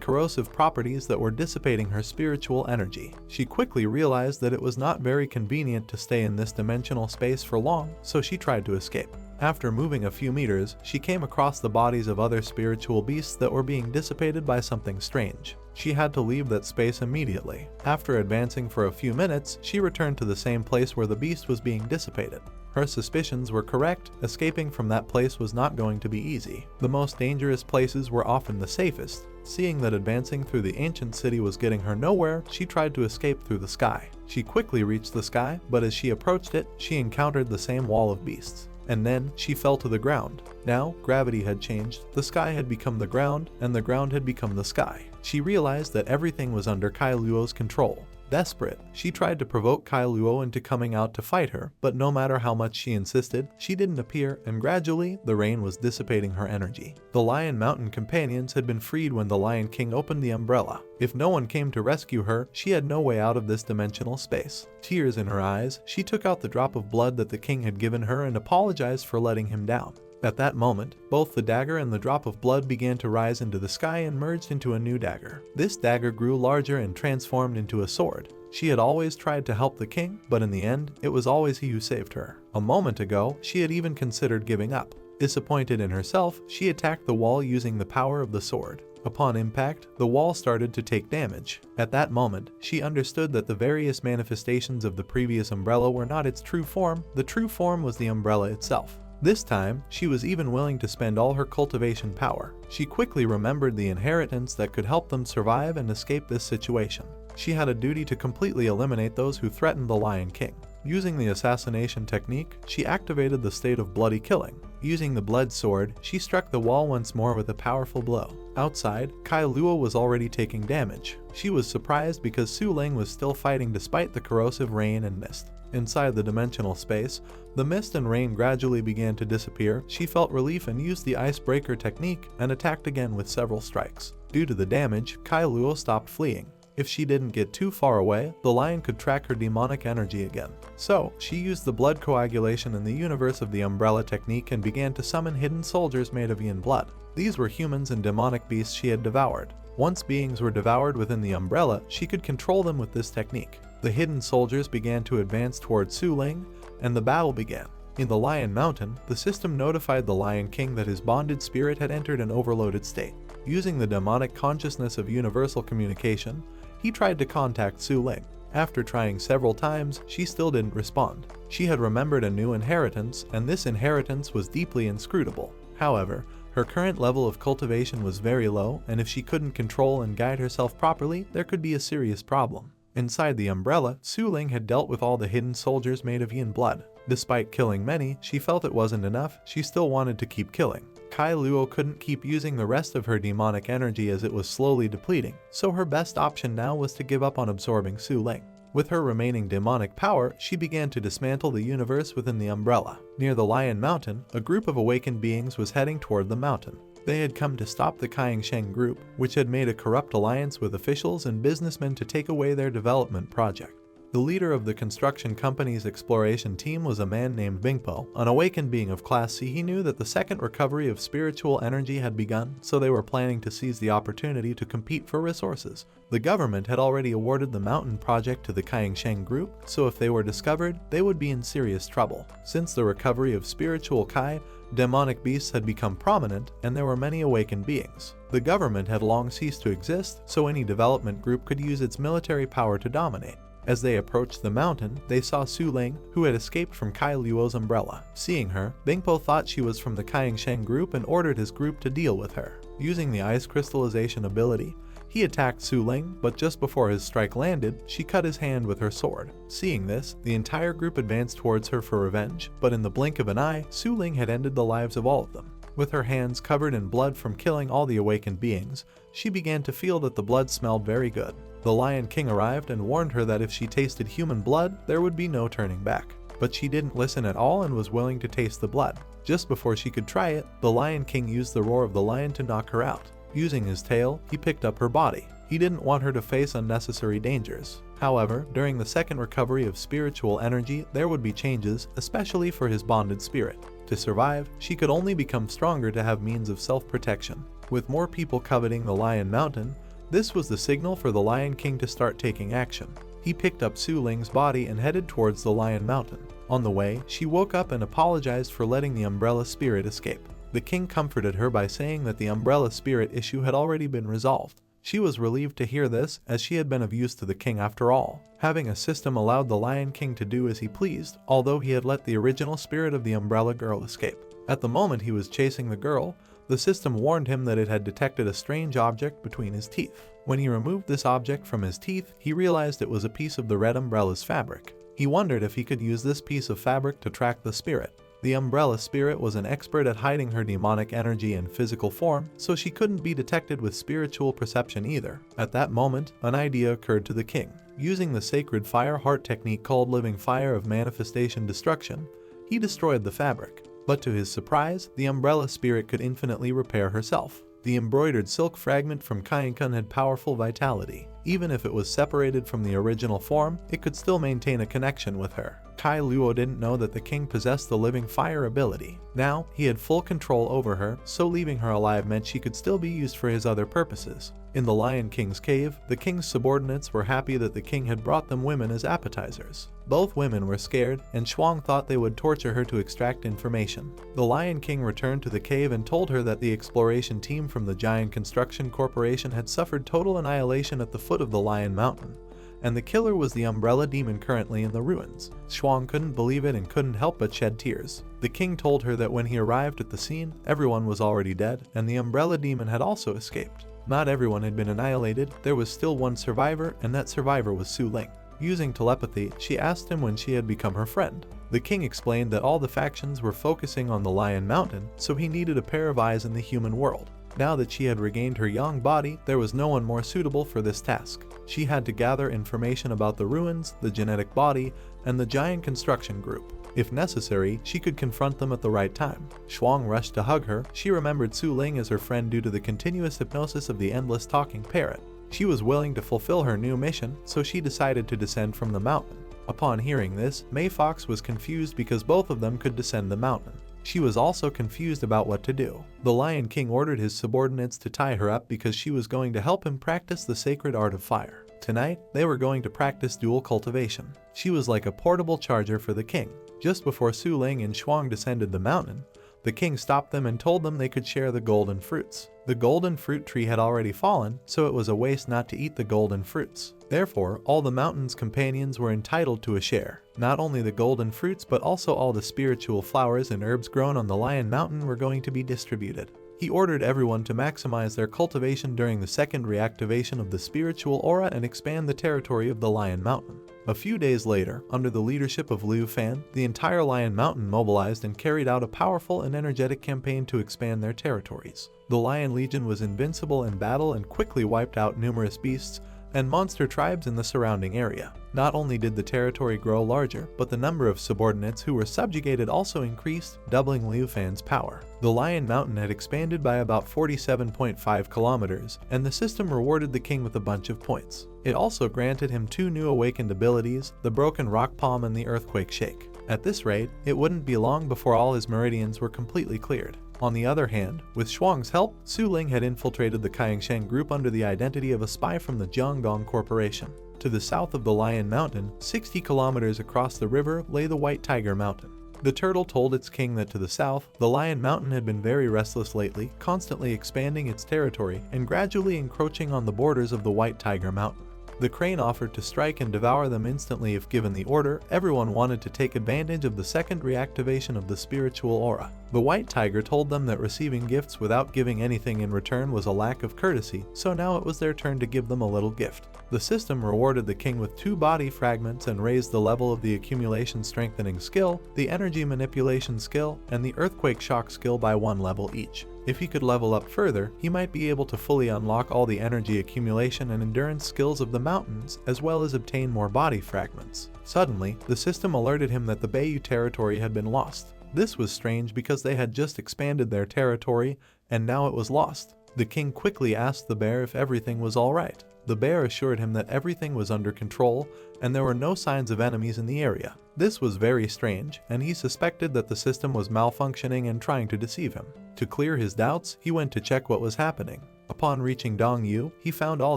corrosive properties that were dissipating her spiritual energy. She quickly realized that it was not very convenient to stay in this dimensional space for long, so she tried to escape. After moving a few meters, she came across the bodies of other spiritual beasts that were being dissipated by something strange. She had to leave that space immediately. After advancing for a few minutes, she returned to the same place where the beast was being dissipated. Her suspicions were correct. Escaping from that place was not going to be easy. The most dangerous places were often the safest. Seeing that advancing through the ancient city was getting her nowhere, she tried to escape through the sky. She quickly reached the sky, but as she approached it, she encountered the same wall of beasts. And then she fell to the ground. Now, gravity had changed, the sky had become the ground, and the ground had become the sky. She realized that everything was under Kai Luo's control. Desperate, she tried to provoke Kai Luo into coming out to fight her, but no matter how much she insisted, she didn't appear, and gradually, the rain was dissipating her energy. The Lion Mountain companions had been freed when the Lion King opened the umbrella. If no one came to rescue her, she had no way out of this dimensional space. Tears in her eyes, she took out the drop of blood that the king had given her and apologized for letting him down. At that moment, both the dagger and the drop of blood began to rise into the sky and merged into a new dagger. This dagger grew larger and transformed into a sword. She had always tried to help the king, but in the end, it was always he who saved her. A moment ago, she had even considered giving up. Disappointed in herself, she attacked the wall using the power of the sword. Upon impact, the wall started to take damage. At that moment, she understood that the various manifestations of the previous umbrella were not its true form. The true form was the umbrella itself. This time, she was even willing to spend all her cultivation power. She quickly remembered the inheritance that could help them survive and escape this situation. She had a duty to completely eliminate those who threatened the Lion King. Using the assassination technique, she activated the state of bloody killing. Using the blood sword, she struck the wall once more with a powerful blow. Outside, Kai Luo was already taking damage. She was surprised because Su Ling was still fighting despite the corrosive rain and mist. Inside the dimensional space, the mist and rain gradually began to disappear. She felt relief and used the icebreaker technique and attacked again with several strikes. Due to the damage, Kai Luo stopped fleeing. If she didn't get too far away, the lion could track her demonic energy again. So, she used the blood coagulation in the universe of the umbrella technique and began to summon hidden soldiers made of yin blood. These were humans and demonic beasts she had devoured. Once beings were devoured within the umbrella, she could control them with this technique. The hidden soldiers began to advance towards Su Ling, and the battle began. In the Lion Mountain, the system notified the Lion King that his bonded spirit had entered an overloaded state. Using the demonic consciousness of universal communication, he tried to contact Su Ling. After trying several times, she still didn't respond. She had remembered a new inheritance, and this inheritance was deeply inscrutable. However, her current level of cultivation was very low, and if she couldn't control and guide herself properly, there could be a serious problem. Inside the umbrella, Su Ling had dealt with all the hidden soldiers made of yin blood. Despite killing many, she felt it wasn't enough. She still wanted to keep killing. Kai Luo couldn't keep using the rest of her demonic energy as it was slowly depleting, so her best option now was to give up on absorbing Su Ling. With her remaining demonic power, she began to dismantle the universe within the umbrella. Near the Lion Mountain, a group of awakened beings was heading toward the mountain. They had come to stop the Kaiyingsheng group, which had made a corrupt alliance with officials and businessmen to take away their development project. The leader of the construction company's exploration team was a man named Bingpo. An awakened being of Class C, he knew that the second recovery of spiritual energy had begun, so they were planning to seize the opportunity to compete for resources. The government had already awarded the mountain project to the Kaiyingsheng group, so if they were discovered, they would be in serious trouble. Since the recovery of spiritual Kai, demonic beasts had become prominent, and there were many awakened beings. The government had long ceased to exist, so any development group could use its military power to dominate. As they approached the mountain, they saw Su Ling, who had escaped from Kai Luo's umbrella. Seeing her, Bingpo thought she was from the Kaiyingsheng group and ordered his group to deal with her. Using the ice crystallization ability, he attacked Su Ling, but just before his strike landed, she cut his hand with her sword. Seeing this, the entire group advanced towards her for revenge, but in the blink of an eye, Su Ling had ended the lives of all of them. With her hands covered in blood from killing all the awakened beings, she began to feel that the blood smelled very good. The Lion King arrived and warned her that if she tasted human blood, there would be no turning back. But she didn't listen at all and was willing to taste the blood. Just before she could try it, the Lion King used the roar of the lion to knock her out. Using his tail, he picked up her body. He didn't want her to face unnecessary dangers. However, during the second recovery of spiritual energy, there would be changes, especially for his bonded spirit. To survive, she could only become stronger to have means of self-protection. With more people coveting the Lion Mountain, this was the signal for the Lion King to start taking action. He picked up Su Ling's body and headed towards the Lion Mountain. On the way, she woke up and apologized for letting the umbrella spirit escape. The king comforted her by saying that the umbrella spirit issue had already been resolved. She was relieved to hear this, as she had been of use to the king after all. Having a system allowed the Lion King to do as he pleased, although he had let the original spirit of the umbrella girl escape. At the moment he was chasing the girl, the system warned him that it had detected a strange object between his teeth. When he removed this object from his teeth, he realized it was a piece of the red umbrella's fabric. He wondered if he could use this piece of fabric to track the spirit. The umbrella spirit was an expert at hiding her demonic energy in physical form, so she couldn't be detected with spiritual perception either. At that moment, an idea occurred to the king. Using the sacred fire heart technique called Living Fire of Manifestation Destruction, he destroyed the fabric. But to his surprise, the umbrella spirit could infinitely repair herself. The embroidered silk fragment from Kainkun had powerful vitality. Even if it was separated from the original form, it could still maintain a connection with her. Kai Luo didn't know that the king possessed the living fire ability. Now, he had full control over her, so leaving her alive meant she could still be used for his other purposes. In the Lion King's cave, the king's subordinates were happy that the king had brought them women as appetizers. Both women were scared, and Shuang thought they would torture her to extract information. The Lion King returned to the cave and told her that the exploration team from the Giant Construction Corporation had suffered total annihilation at the foot of the Lion Mountain, and the killer was the umbrella demon currently in the ruins. Shuang couldn't believe it and couldn't help but shed tears. The king told her that when he arrived at the scene, everyone was already dead, and the umbrella demon had also escaped. Not everyone had been annihilated, there was still one survivor, and that survivor was Su Ling. Using telepathy, she asked him when she had become her friend. The king explained that all the factions were focusing on the Lion Mountain, so he needed a pair of eyes in the human world. Now that she had regained her young body, there was no one more suitable for this task. She had to gather information about the ruins, the genetic body, and the Giant Construction Group. If necessary, she could confront them at the right time. Shuang rushed to hug her. She remembered Su Ling as her friend due to the continuous hypnosis of the endless talking parrot. She was willing to fulfill her new mission, so she decided to descend from the mountain. Upon hearing this, May Fox was confused because both of them could descend the mountain. She was also confused about what to do. The Lion King ordered his subordinates to tie her up because she was going to help him practice the sacred art of fire. Tonight, they were going to practice dual cultivation. She was like a portable charger for the king. Just before Su Ling and Shuang descended the mountain, the king stopped them and told them they could share the golden fruits. The golden fruit tree had already fallen, so it was a waste not to eat the golden fruits. Therefore, all the mountain's companions were entitled to a share. Not only the golden fruits, but also all the spiritual flowers and herbs grown on the Lion Mountain were going to be distributed. He ordered everyone to maximize their cultivation during the second reactivation of the spiritual aura and expand the territory of the Lion Mountain. A few days later, under the leadership of Liu Fan, the entire Lion Mountain mobilized and carried out a powerful and energetic campaign to expand their territories. The Lion Legion was invincible in battle and quickly wiped out numerous beasts and monster tribes in the surrounding area. Not only did the territory grow larger, but the number of subordinates who were subjugated also increased, doubling Liu Fan's power. The Lion Mountain had expanded by about 47.5 kilometers, and the system rewarded the king with a bunch of points. It also granted him 2 new awakened abilities, the Broken Rock Palm and the Earthquake Shake. At this rate, it wouldn't be long before all his meridians were completely cleared. On the other hand, with Shuang's help, Su Ling had infiltrated the Kaingshan group under the identity of a spy from the Jiangdong Corporation. To the south of the Lion Mountain, 60 kilometers across the river, lay the White Tiger Mountain. The turtle told its king that to the south, the Lion Mountain had been very restless lately, constantly expanding its territory and gradually encroaching on the borders of the White Tiger Mountain. The crane offered to strike and devour them instantly if given the order. Everyone wanted to take advantage of the second reactivation of the spiritual aura. The white tiger told them that receiving gifts without giving anything in return was a lack of courtesy, so now it was their turn to give them a little gift. The system rewarded the king with 2 body fragments and raised the level of the accumulation strengthening skill, the energy manipulation skill, and the earthquake shock skill by 1 level each. If he could level up further, he might be able to fully unlock all the energy accumulation and endurance skills of the mountains, as well as obtain more body fragments. Suddenly, the system alerted him that the Bayou territory had been lost. This was strange because they had just expanded their territory, and now it was lost. The king quickly asked the bear if everything was alright. The bear assured him that everything was under control, and there were no signs of enemies in the area. This was very strange, and he suspected that the system was malfunctioning and trying to deceive him. To clear his doubts, he went to check what was happening. Upon reaching Dongyu, he found all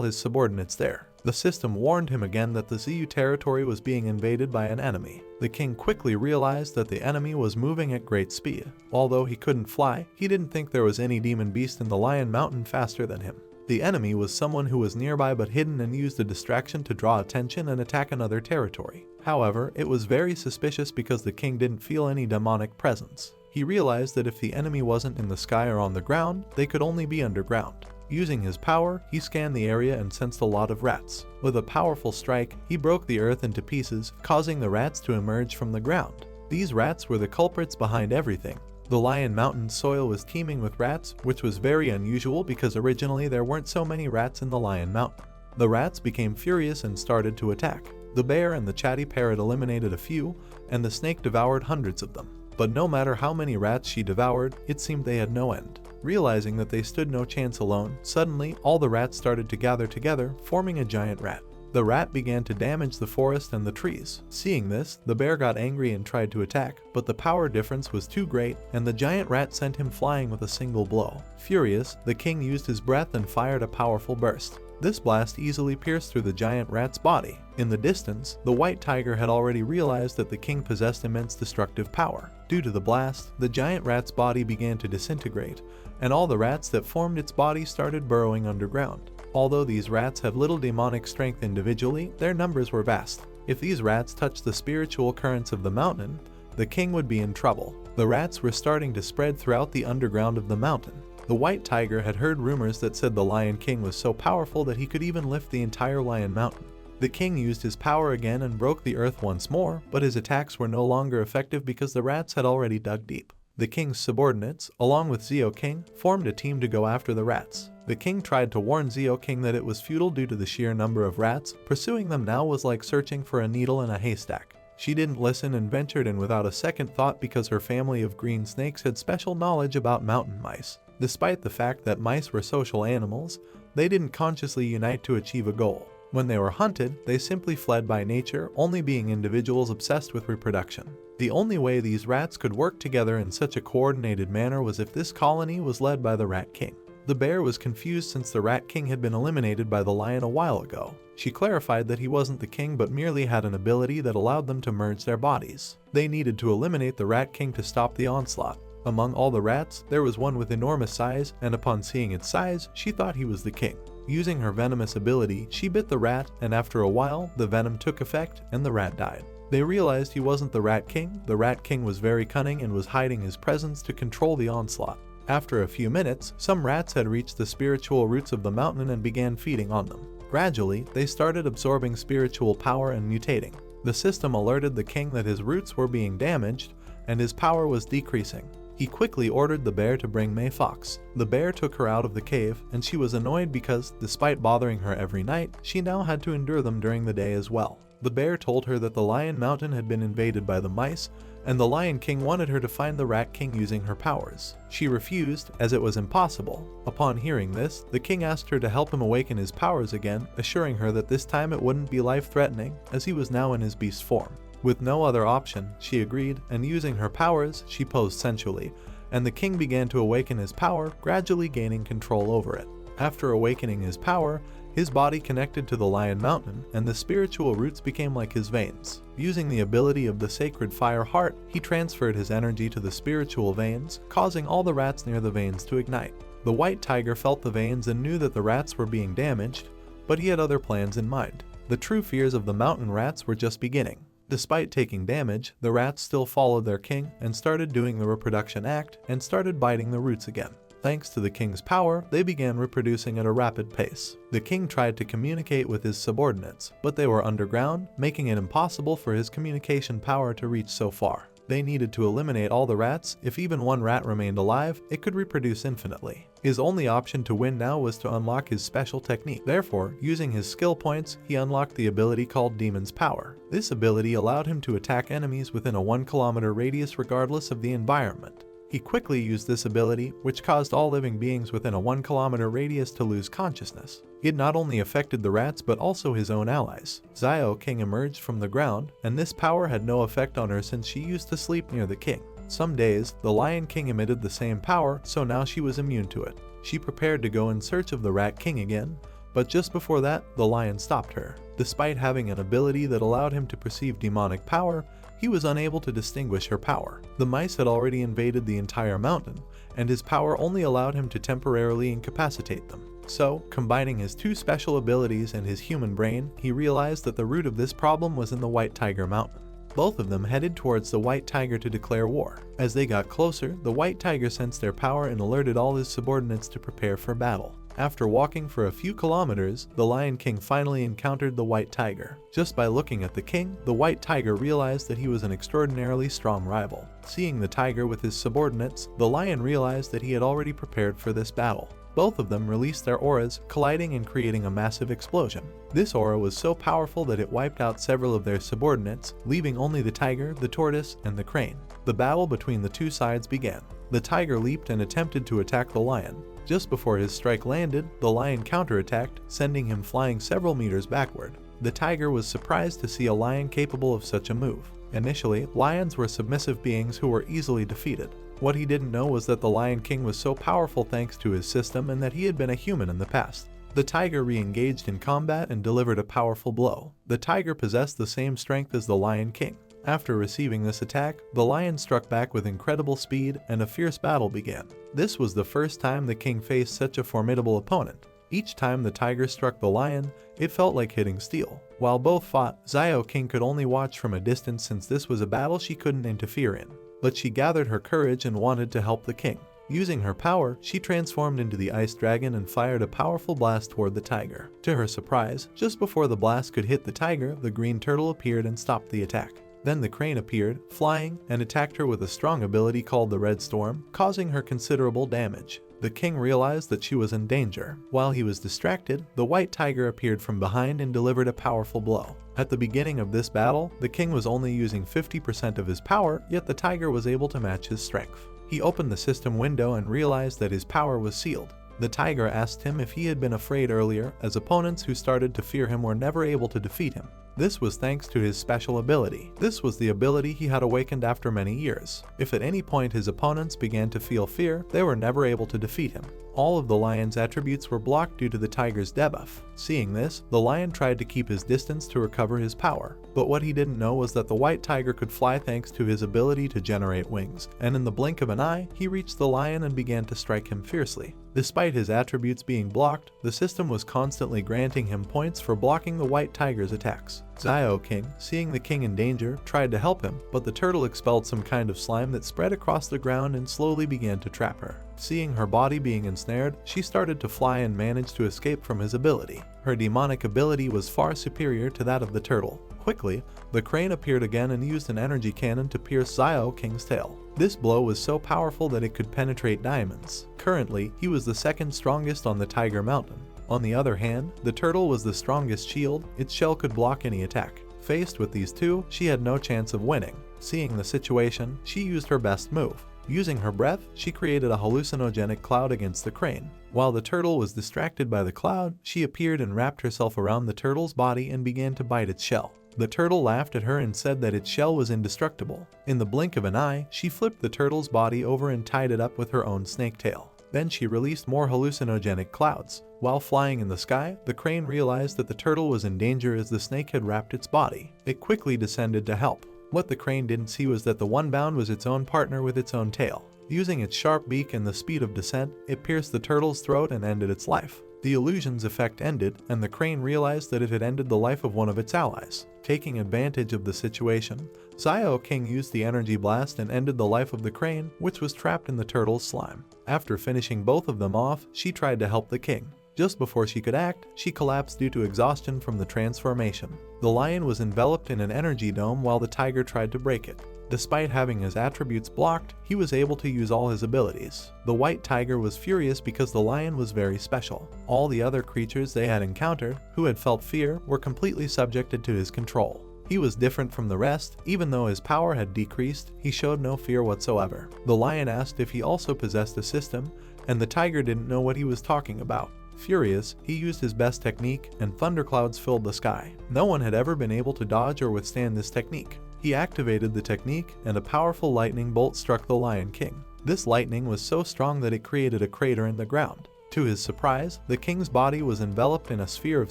his subordinates there. The system warned him again that the Ziyu territory was being invaded by an enemy. The king quickly realized that the enemy was moving at great speed. Although he couldn't fly, he didn't think there was any demon beast in the Lion Mountain faster than him. The enemy was someone who was nearby but hidden and used a distraction to draw attention and attack another territory. However, it was very suspicious because the king didn't feel any demonic presence. He realized that if the enemy wasn't in the sky or on the ground, they could only be underground. Using his power, he scanned the area and sensed a lot of rats. With a powerful strike, he broke the earth into pieces, causing the rats to emerge from the ground. These rats were the culprits behind everything. The Lion Mountain soil was teeming with rats, which was very unusual because originally there weren't so many rats in the Lion Mountain. The rats became furious and started to attack. The bear and the chatty parrot eliminated a few, and the snake devoured hundreds of them. But no matter how many rats she devoured, it seemed they had no end. Realizing that they stood no chance alone, suddenly all the rats started to gather together, forming a giant rat. The rat began to damage the forest and the trees. Seeing this, the bear got angry and tried to attack, but the power difference was too great, and the giant rat sent him flying with a single blow. Furious, the king used his breath and fired a powerful burst. This blast easily pierced through the giant rat's body. In the distance, the white tiger had already realized that the king possessed immense destructive power. Due to the blast, the giant rat's body began to disintegrate, and all the rats that formed its body started burrowing underground. Although these rats have little demonic strength individually, their numbers were vast. If these rats touched the spiritual currents of the mountain, the king would be in trouble. The rats were starting to spread throughout the underground of the mountain. The white tiger had heard rumors that said the Lion King was so powerful that he could even lift the entire Lion Mountain. The king used his power again and broke the earth once more, but his attacks were no longer effective because the rats had already dug deep. The king's subordinates, along with Zio King, formed a team to go after the rats. The king tried to warn Zio King that it was futile due to the sheer number of rats. Pursuing them now was like searching for a needle in a haystack. She didn't listen and ventured in without a second thought because her family of green snakes had special knowledge about mountain mice. Despite the fact that mice were social animals, they didn't consciously unite to achieve a goal. When they were hunted, they simply fled by nature, only being individuals obsessed with reproduction. The only way these rats could work together in such a coordinated manner was if this colony was led by the Rat King. The bear was confused since the Rat King had been eliminated by the lion a while ago. She clarified that he wasn't the king but merely had an ability that allowed them to merge their bodies. They needed to eliminate the Rat King to stop the onslaught. Among all the rats, there was one with enormous size, and upon seeing its size, she thought he was the king. Using her venomous ability, she bit the rat, and after a while, the venom took effect and the rat died. They realized he wasn't the Rat King. The Rat King was very cunning and was hiding his presence to control the onslaught. After a few minutes, some rats had reached the spiritual roots of the mountain and began feeding on them. Gradually, they started absorbing spiritual power and mutating. The system alerted the king that his roots were being damaged, and his power was decreasing. He quickly ordered the bear to bring May Fox. The bear took her out of the cave, and she was annoyed because, despite bothering her every night, she now had to endure them during the day as well. The bear told her that the Lion Mountain had been invaded by the mice, and the Lion King wanted her to find the Rat King using her powers. She refused, as it was impossible. Upon hearing this, the king asked her to help him awaken his powers again, assuring her that this time it wouldn't be life-threatening, as he was now in his beast form. With no other option, she agreed, and using her powers, she posed sensually, and the king began to awaken his power, gradually gaining control over it. After awakening his power, his body connected to the Lion Mountain, and the spiritual roots became like his veins. Using the ability of the sacred fire heart, he transferred his energy to the spiritual veins, causing all the rats near the veins to ignite. The white tiger felt the veins and knew that the rats were being damaged, but he had other plans in mind. The true fears of the mountain rats were just beginning. Despite taking damage, the rats still followed their king and started doing the reproduction act and started biting the roots again. Thanks to the king's power, they began reproducing at a rapid pace. The king tried to communicate with his subordinates, but they were underground, making it impossible for his communication power to reach so far. They needed to eliminate all the rats. If even one rat remained alive, it could reproduce infinitely. His only option to win now was to unlock his special technique. Therefore, using his skill points, he unlocked the ability called Demon's Power. This ability allowed him to attack enemies within a 1-kilometer radius regardless of the environment. He quickly used this ability, which caused all living beings within a 1-kilometer radius to lose consciousness. It not only affected the rats but also his own allies. Xiao King emerged from the ground, and this power had no effect on her since she used to sleep near the king. Some days, the Lion King emitted the same power, so now she was immune to it. She prepared to go in search of the Rat King again, but just before that, the lion stopped her. Despite having an ability that allowed him to perceive demonic power, he was unable to distinguish her power. The mice had already invaded the entire mountain, and his power only allowed him to temporarily incapacitate them. So, combining his two special abilities and his human brain, he realized that the root of this problem was in the White Tiger Mountain. Both of them headed towards the White Tiger to declare war. As they got closer, the White Tiger sensed their power and alerted all his subordinates to prepare for battle. After walking for a few kilometers, the Lion King finally encountered the White Tiger. Just by looking at the king, the White Tiger realized that he was an extraordinarily strong rival. Seeing the tiger with his subordinates, the lion realized that he had already prepared for this battle. Both of them released their auras, colliding and creating a massive explosion. This aura was so powerful that it wiped out several of their subordinates, leaving only the tiger, the tortoise, and the crane. The battle between the two sides began. The tiger leaped and attempted to attack the lion. Just before his strike landed, the lion counterattacked, sending him flying several meters backward. The tiger was surprised to see a lion capable of such a move. Initially, lions were submissive beings who were easily defeated. What he didn't know was that the Lion King was so powerful thanks to his system and that he had been a human in the past. The tiger re-engaged in combat and delivered a powerful blow. The tiger possessed the same strength as the Lion King. After receiving this attack, the lion struck back with incredible speed and a fierce battle began. This was the first time the king faced such a formidable opponent. Each time the tiger struck the lion, it felt like hitting steel. While both fought, Xiao King could only watch from a distance since this was a battle she couldn't interfere in. But she gathered her courage and wanted to help the king. Using her power, she transformed into the ice dragon and fired a powerful blast toward the tiger. To her surprise, just before the blast could hit the tiger, the green turtle appeared and stopped the attack. Then the crane appeared, flying, and attacked her with a strong ability called the Red Storm, causing her considerable damage. The king realized that she was in danger. While he was distracted, the white tiger appeared from behind and delivered a powerful blow. At the beginning of this battle, the king was only using 50% of his power, yet the tiger was able to match his strength. He opened the system window and realized that his power was sealed. The tiger asked him if he had been afraid earlier, as opponents who started to fear him were never able to defeat him. This was thanks to his special ability. This was the ability he had awakened after many years. If at any point his opponents began to feel fear, they were never able to defeat him. All of the lion's attributes were blocked due to the tiger's debuff. Seeing this, the lion tried to keep his distance to recover his power. But what he didn't know was that the white tiger could fly thanks to his ability to generate wings, and in the blink of an eye, he reached the lion and began to strike him fiercely. Despite his attributes being blocked, the system was constantly granting him points for blocking the white tiger's attacks. Xiao King, seeing the king in danger, tried to help him, but the turtle expelled some kind of slime that spread across the ground and slowly began to trap her. Seeing her body being ensnared, she started to fly and managed to escape from his ability. Her demonic ability was far superior to that of the turtle. Quickly, the crane appeared again and used an energy cannon to pierce Xiao King's tail. This blow was so powerful that it could penetrate diamonds. Currently, he was the second strongest on the Tiger Mountain. On the other hand, the turtle was the strongest shield. Its shell could block any attack. Faced with these two, she had no chance of winning. Seeing the situation, she used her best move. Using her breath, she created a hallucinogenic cloud against the crane. While the turtle was distracted by the cloud, she appeared and wrapped herself around the turtle's body and began to bite its shell. The turtle laughed at her and said that its shell was indestructible. In the blink of an eye, she flipped the turtle's body over and tied it up with her own snake tail. Then she released more hallucinogenic clouds. While flying in the sky, the crane realized that the turtle was in danger as the snake had wrapped its body. It quickly descended to help. What the crane didn't see was that the one bound was its own partner with its own tail. Using its sharp beak and the speed of descent, it pierced the turtle's throat and ended its life. The illusion's effect ended, and the crane realized that it had ended the life of one of its allies. Taking advantage of the situation, Xiao King used the energy blast and ended the life of the crane, which was trapped in the turtle's slime. After finishing both of them off, she tried to help the king. Just before she could act, she collapsed due to exhaustion from the transformation. The lion was enveloped in an energy dome while the tiger tried to break it. Despite having his attributes blocked, he was able to use all his abilities. The white tiger was furious because the lion was very special. All the other creatures they had encountered, who had felt fear, were completely subjected to his control. He was different from the rest. Even though his power had decreased, he showed no fear whatsoever. The lion asked if he also possessed a system, and the tiger didn't know what he was talking about. Furious, he used his best technique, and thunderclouds filled the sky. No one had ever been able to dodge or withstand this technique. He activated the technique, and a powerful lightning bolt struck the Lion King. This lightning was so strong that it created a crater in the ground. To his surprise, the king's body was enveloped in a sphere of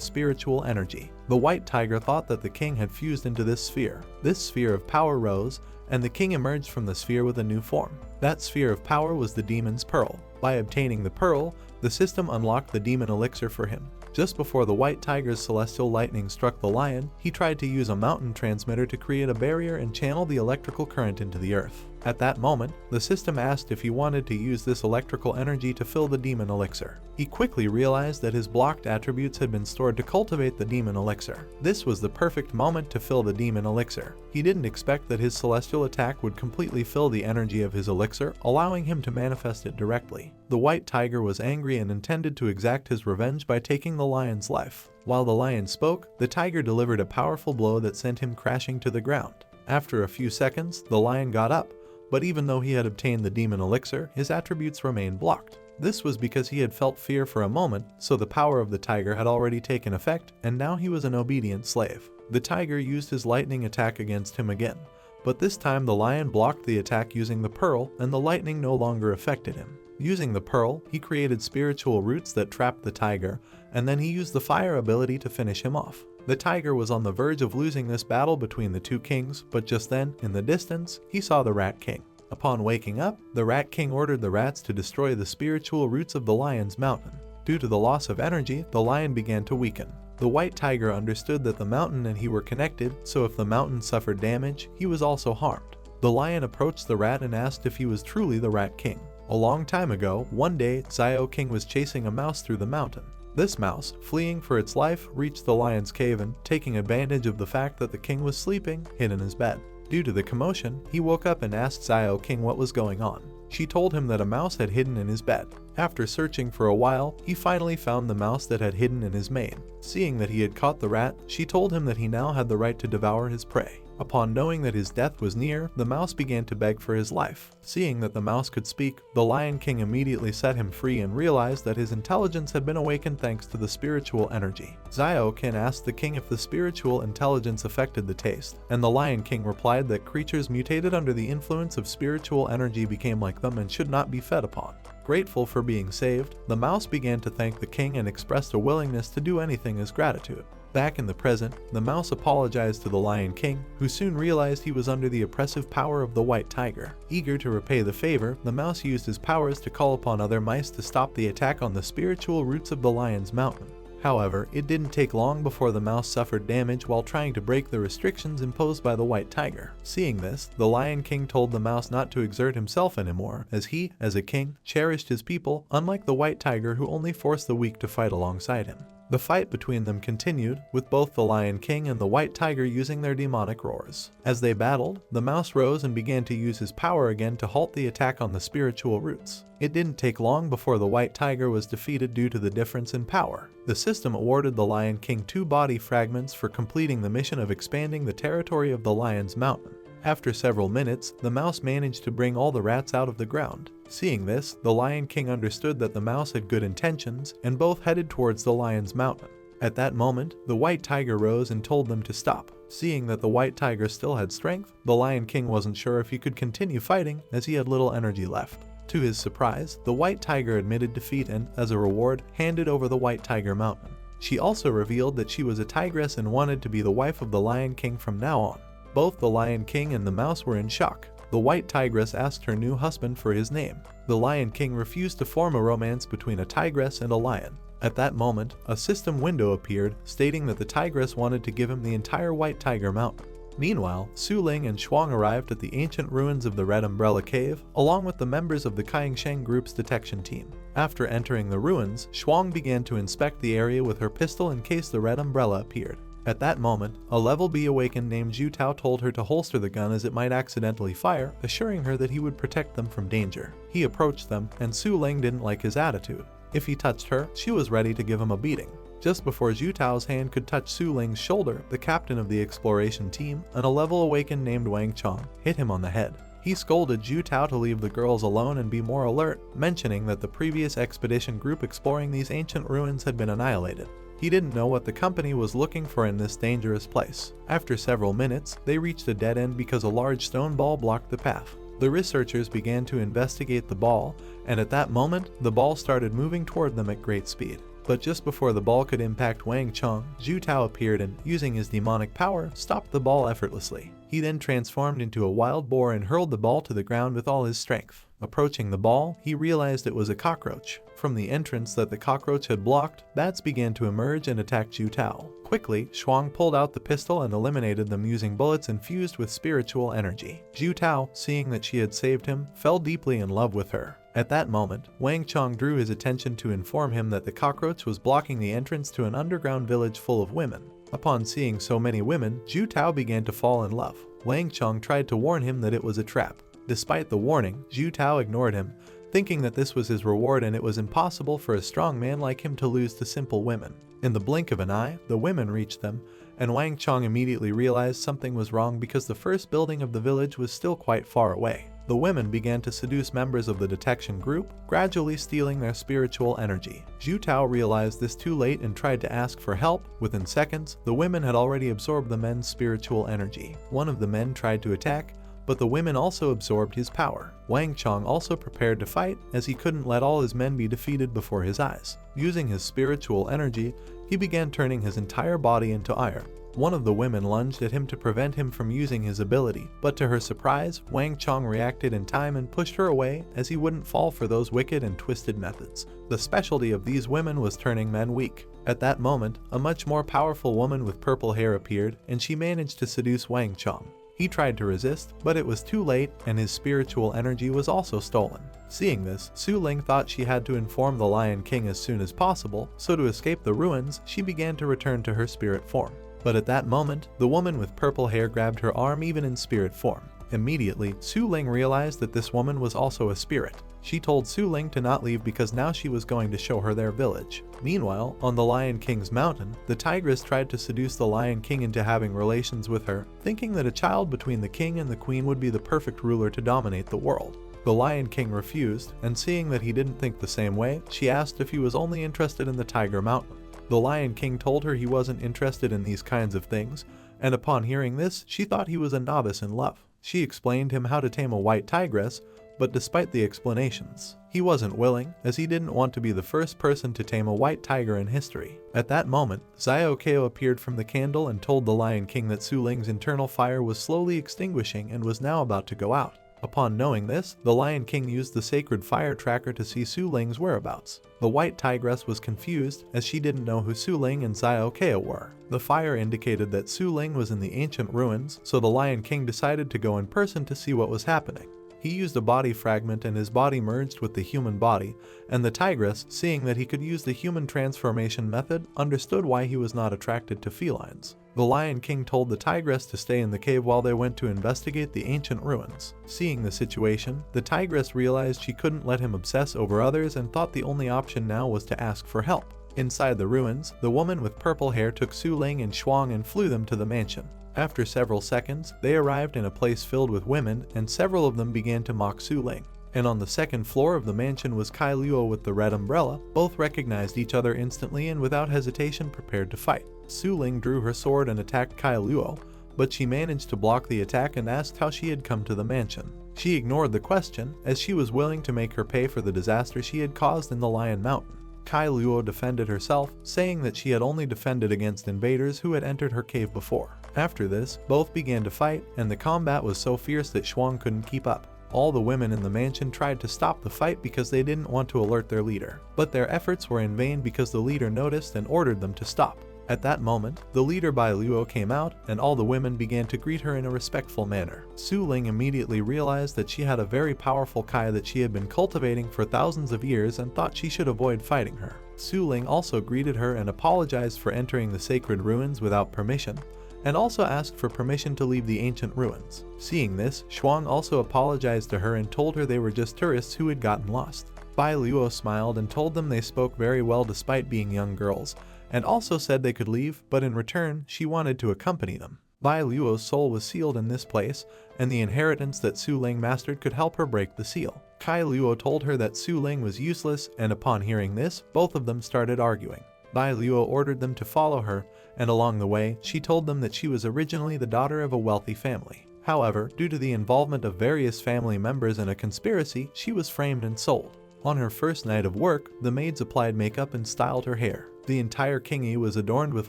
spiritual energy. The white tiger thought that the king had fused into this sphere. This sphere of power rose, and the king emerged from the sphere with a new form. That sphere of power was the demon's pearl. By obtaining the pearl, the system unlocked the demon elixir for him. Just before the white tiger's celestial lightning struck the lion, he tried to use a mountain transmitter to create a barrier and channel the electrical current into the earth. At that moment, the system asked if he wanted to use this electrical energy to fill the demon elixir. He quickly realized that his blocked attributes had been stored to cultivate the demon elixir. This was the perfect moment to fill the demon elixir. He didn't expect that his celestial attack would completely fill the energy of his elixir, allowing him to manifest it directly. The white tiger was angry and intended to exact his revenge by taking the lion's life. While the lion spoke, the tiger delivered a powerful blow that sent him crashing to the ground. After a few seconds, the lion got up, but even though he had obtained the demon elixir, his attributes remained blocked. This was because he had felt fear for a moment, so the power of the tiger had already taken effect, and now he was an obedient slave. The tiger used his lightning attack against him again, but this time the lion blocked the attack using the pearl, and the lightning no longer affected him. Using the pearl, he created spiritual roots that trapped the tiger, and then he used the fire ability to finish him off. The tiger was on the verge of losing this battle between the two kings, but just then, in the distance, he saw the Rat King. Upon waking up, the Rat King ordered the rats to destroy the spiritual roots of the lion's mountain. Due to the loss of energy, the lion began to weaken. The white tiger understood that the mountain and he were connected, so if the mountain suffered damage, he was also harmed. The lion approached the rat and asked if he was truly the Rat King. A long time ago, one day, Xiao King was chasing a mouse through the mountain. This mouse, fleeing for its life, reached the lion's cave and, taking advantage of the fact that the king was sleeping, hid in his bed. Due to the commotion, he woke up and asked Xiao King what was going on. She told him that a mouse had hidden in his bed. After searching for a while, he finally found the mouse that had hidden in his mane. Seeing that he had caught the rat, she told him that he now had the right to devour his prey. Upon knowing that his death was near, the mouse began to beg for his life. Seeing that the mouse could speak, the Lion King immediately set him free and realized that his intelligence had been awakened thanks to the spiritual energy. Xiao King asked the king if the spiritual intelligence affected the taste, and the Lion King replied that creatures mutated under the influence of spiritual energy became like them and should not be fed upon. Grateful for being saved, the mouse began to thank the king and expressed a willingness to do anything as gratitude. Back in the present, the mouse apologized to the Lion King, who soon realized he was under the oppressive power of the white tiger. Eager to repay the favor, the mouse used his powers to call upon other mice to stop the attack on the spiritual roots of the lion's mountain. However, it didn't take long before the mouse suffered damage while trying to break the restrictions imposed by the white tiger. Seeing this, the Lion King told the mouse not to exert himself anymore, as he, as a king, cherished his people, unlike the white tiger who only forced the weak to fight alongside him. The fight between them continued, with both the Lion King and the white tiger using their demonic roars. As they battled, the mouse rose and began to use his power again to halt the attack on the spiritual roots. It didn't take long before the white tiger was defeated due to the difference in power. The system awarded the Lion King 2 body fragments for completing the mission of expanding the territory of the lion's mountain. After several minutes, the mouse managed to bring all the rats out of the ground. Seeing this, the Lion King understood that the mouse had good intentions, and both headed towards the lion's mountain. At that moment, the white tiger rose and told them to stop. Seeing that the white tiger still had strength, the Lion King wasn't sure if he could continue fighting, as he had little energy left. To his surprise, the white tiger admitted defeat and, as a reward, handed over the white tiger mountain. She also revealed that she was a tigress and wanted to be the wife of the Lion King from now on. Both the Lion King and the mouse were in shock. The white tigress asked her new husband for his name. The Lion King refused to form a romance between a tigress and a lion. At that moment, a system window appeared, stating that the tigress wanted to give him the entire White Tiger Mountain. Meanwhile, Su Ling and Shuang arrived at the ancient ruins of the Red Umbrella Cave, along with the members of the Kaiyingsheng Group's detection team. After entering the ruins, Shuang began to inspect the area with her pistol in case the Red Umbrella appeared. At that moment, a level B awakened named Zhu Tao told her to holster the gun as it might accidentally fire, assuring her that he would protect them from danger. He approached them, and Su Ling didn't like his attitude. If he touched her, she was ready to give him a beating. Just before Zhu Tao's hand could touch Su Ling's shoulder, the captain of the exploration team, and a level awakened named Wang Chong, hit him on the head. He scolded Zhu Tao to leave the girls alone and be more alert, mentioning that the previous expedition group exploring these ancient ruins had been annihilated. He didn't know what the company was looking for in this dangerous place. After several minutes, they reached a dead end because a large stone ball blocked the path. The researchers began to investigate the ball, and at that moment, the ball started moving toward them at great speed. But just before the ball could impact Wang Chong, Zhu Tao appeared and, using his demonic power, stopped the ball effortlessly. He then transformed into a wild boar and hurled the ball to the ground with all his strength. Approaching the ball, he realized it was a cockroach. From the entrance that the cockroach had blocked, bats began to emerge and attack Zhu Tao. Quickly, Shuang pulled out the pistol and eliminated them using bullets infused with spiritual energy. Zhu Tao, seeing that she had saved him, fell deeply in love with her. At that moment, Wang Chong drew his attention to inform him that the cockroach was blocking the entrance to an underground village full of women. Upon seeing so many women, Zhu Tao began to fall in love. Wang Chong tried to warn him that it was a trap. Despite the warning, Zhu Tao ignored him, thinking that this was his reward and it was impossible for a strong man like him to lose to simple women. In the blink of an eye, the women reached them, and Wang Chong immediately realized something was wrong because the first building of the village was still quite far away. The women began to seduce members of the detection group, gradually stealing their spiritual energy. Zhu Tao realized this too late and tried to ask for help. Within seconds, the women had already absorbed the men's spiritual energy. One of the men tried to attack, but the women also absorbed his power. Wang Chong also prepared to fight, as he couldn't let all his men be defeated before his eyes. Using his spiritual energy, he began turning his entire body into iron. One of the women lunged at him to prevent him from using his ability, but to her surprise, Wang Chong reacted in time and pushed her away as he wouldn't fall for those wicked and twisted methods. The specialty of these women was turning men weak. At that moment, a much more powerful woman with purple hair appeared, and she managed to seduce Wang Chong. He tried to resist, but it was too late, and his spiritual energy was also stolen. Seeing this, Su Ling thought she had to inform the Lion King as soon as possible, so to escape the ruins, she began to return to her spirit form. But at that moment, the woman with purple hair grabbed her arm even in spirit form. Immediately, Su Ling realized that this woman was also a spirit. She told Su Ling to not leave because now she was going to show her their village. Meanwhile, on the Lion King's mountain, the tigress tried to seduce the Lion King into having relations with her, thinking that a child between the king and the queen would be the perfect ruler to dominate the world. The Lion King refused, and seeing that he didn't think the same way, she asked if he was only interested in the Tiger Mountain. The Lion King told her he wasn't interested in these kinds of things, and upon hearing this, she thought he was a novice in love. She explained him how to tame a white tigress, but despite the explanations, he wasn't willing, as he didn't want to be the first person to tame a white tiger in history. At that moment, Xiao Keo appeared from the candle and told the Lion King that Su Ling's internal fire was slowly extinguishing and was now about to go out. Upon knowing this, the Lion King used the sacred fire tracker to see Su Ling's whereabouts. The white tigress was confused, as she didn't know who Su Ling and Xiao Keo were. The fire indicated that Su Ling was in the ancient ruins, so the Lion King decided to go in person to see what was happening. He used a body fragment and his body merged with the human body, and the tigress, seeing that he could use the human transformation method, understood why he was not attracted to felines. The Lion King told the tigress to stay in the cave while they went to investigate the ancient ruins. Seeing the situation, the tigress realized she couldn't let him obsess over others and thought the only option now was to ask for help. Inside the ruins, the woman with purple hair took Su Ling and Shuang and flew them to the mansion. After several seconds, they arrived in a place filled with women, and several of them began to mock Su Ling. And on the second floor of the mansion was Kai Luo with the red umbrella. Both recognized each other instantly and without hesitation prepared to fight. Su Ling drew her sword and attacked Kai Luo, but she managed to block the attack and asked how she had come to the mansion. She ignored the question, as she was willing to make her pay for the disaster she had caused in the Lion Mountain. Kai Luo defended herself, saying that she had only defended against invaders who had entered her cave before. After this, both began to fight, and the combat was so fierce that Shuang couldn't keep up. All the women in the mansion tried to stop the fight because they didn't want to alert their leader, but their efforts were in vain because the leader noticed and ordered them to stop. At that moment, the leader Bai Luo came out, and all the women began to greet her in a respectful manner. Su Ling immediately realized that she had a very powerful Kai that she had been cultivating for thousands of years and thought she should avoid fighting her. Su Ling also greeted her and apologized for entering the sacred ruins without permission, and also asked for permission to leave the ancient ruins. Seeing this, Shuang also apologized to her and told her they were just tourists who had gotten lost. Bai Luo smiled and told them they spoke very well despite being young girls, and also said they could leave, but in return, she wanted to accompany them. Bai Luo's soul was sealed in this place, and the inheritance that Su Ling mastered could help her break the seal. Kai Luo told her that Su Ling was useless, and upon hearing this, both of them started arguing. Bai Luo ordered them to follow her, and along the way, she told them that she was originally the daughter of a wealthy family. However, due to the involvement of various family members in a conspiracy, she was framed and sold. On her first night of work, the maids applied makeup and styled her hair. The entire kingi was adorned with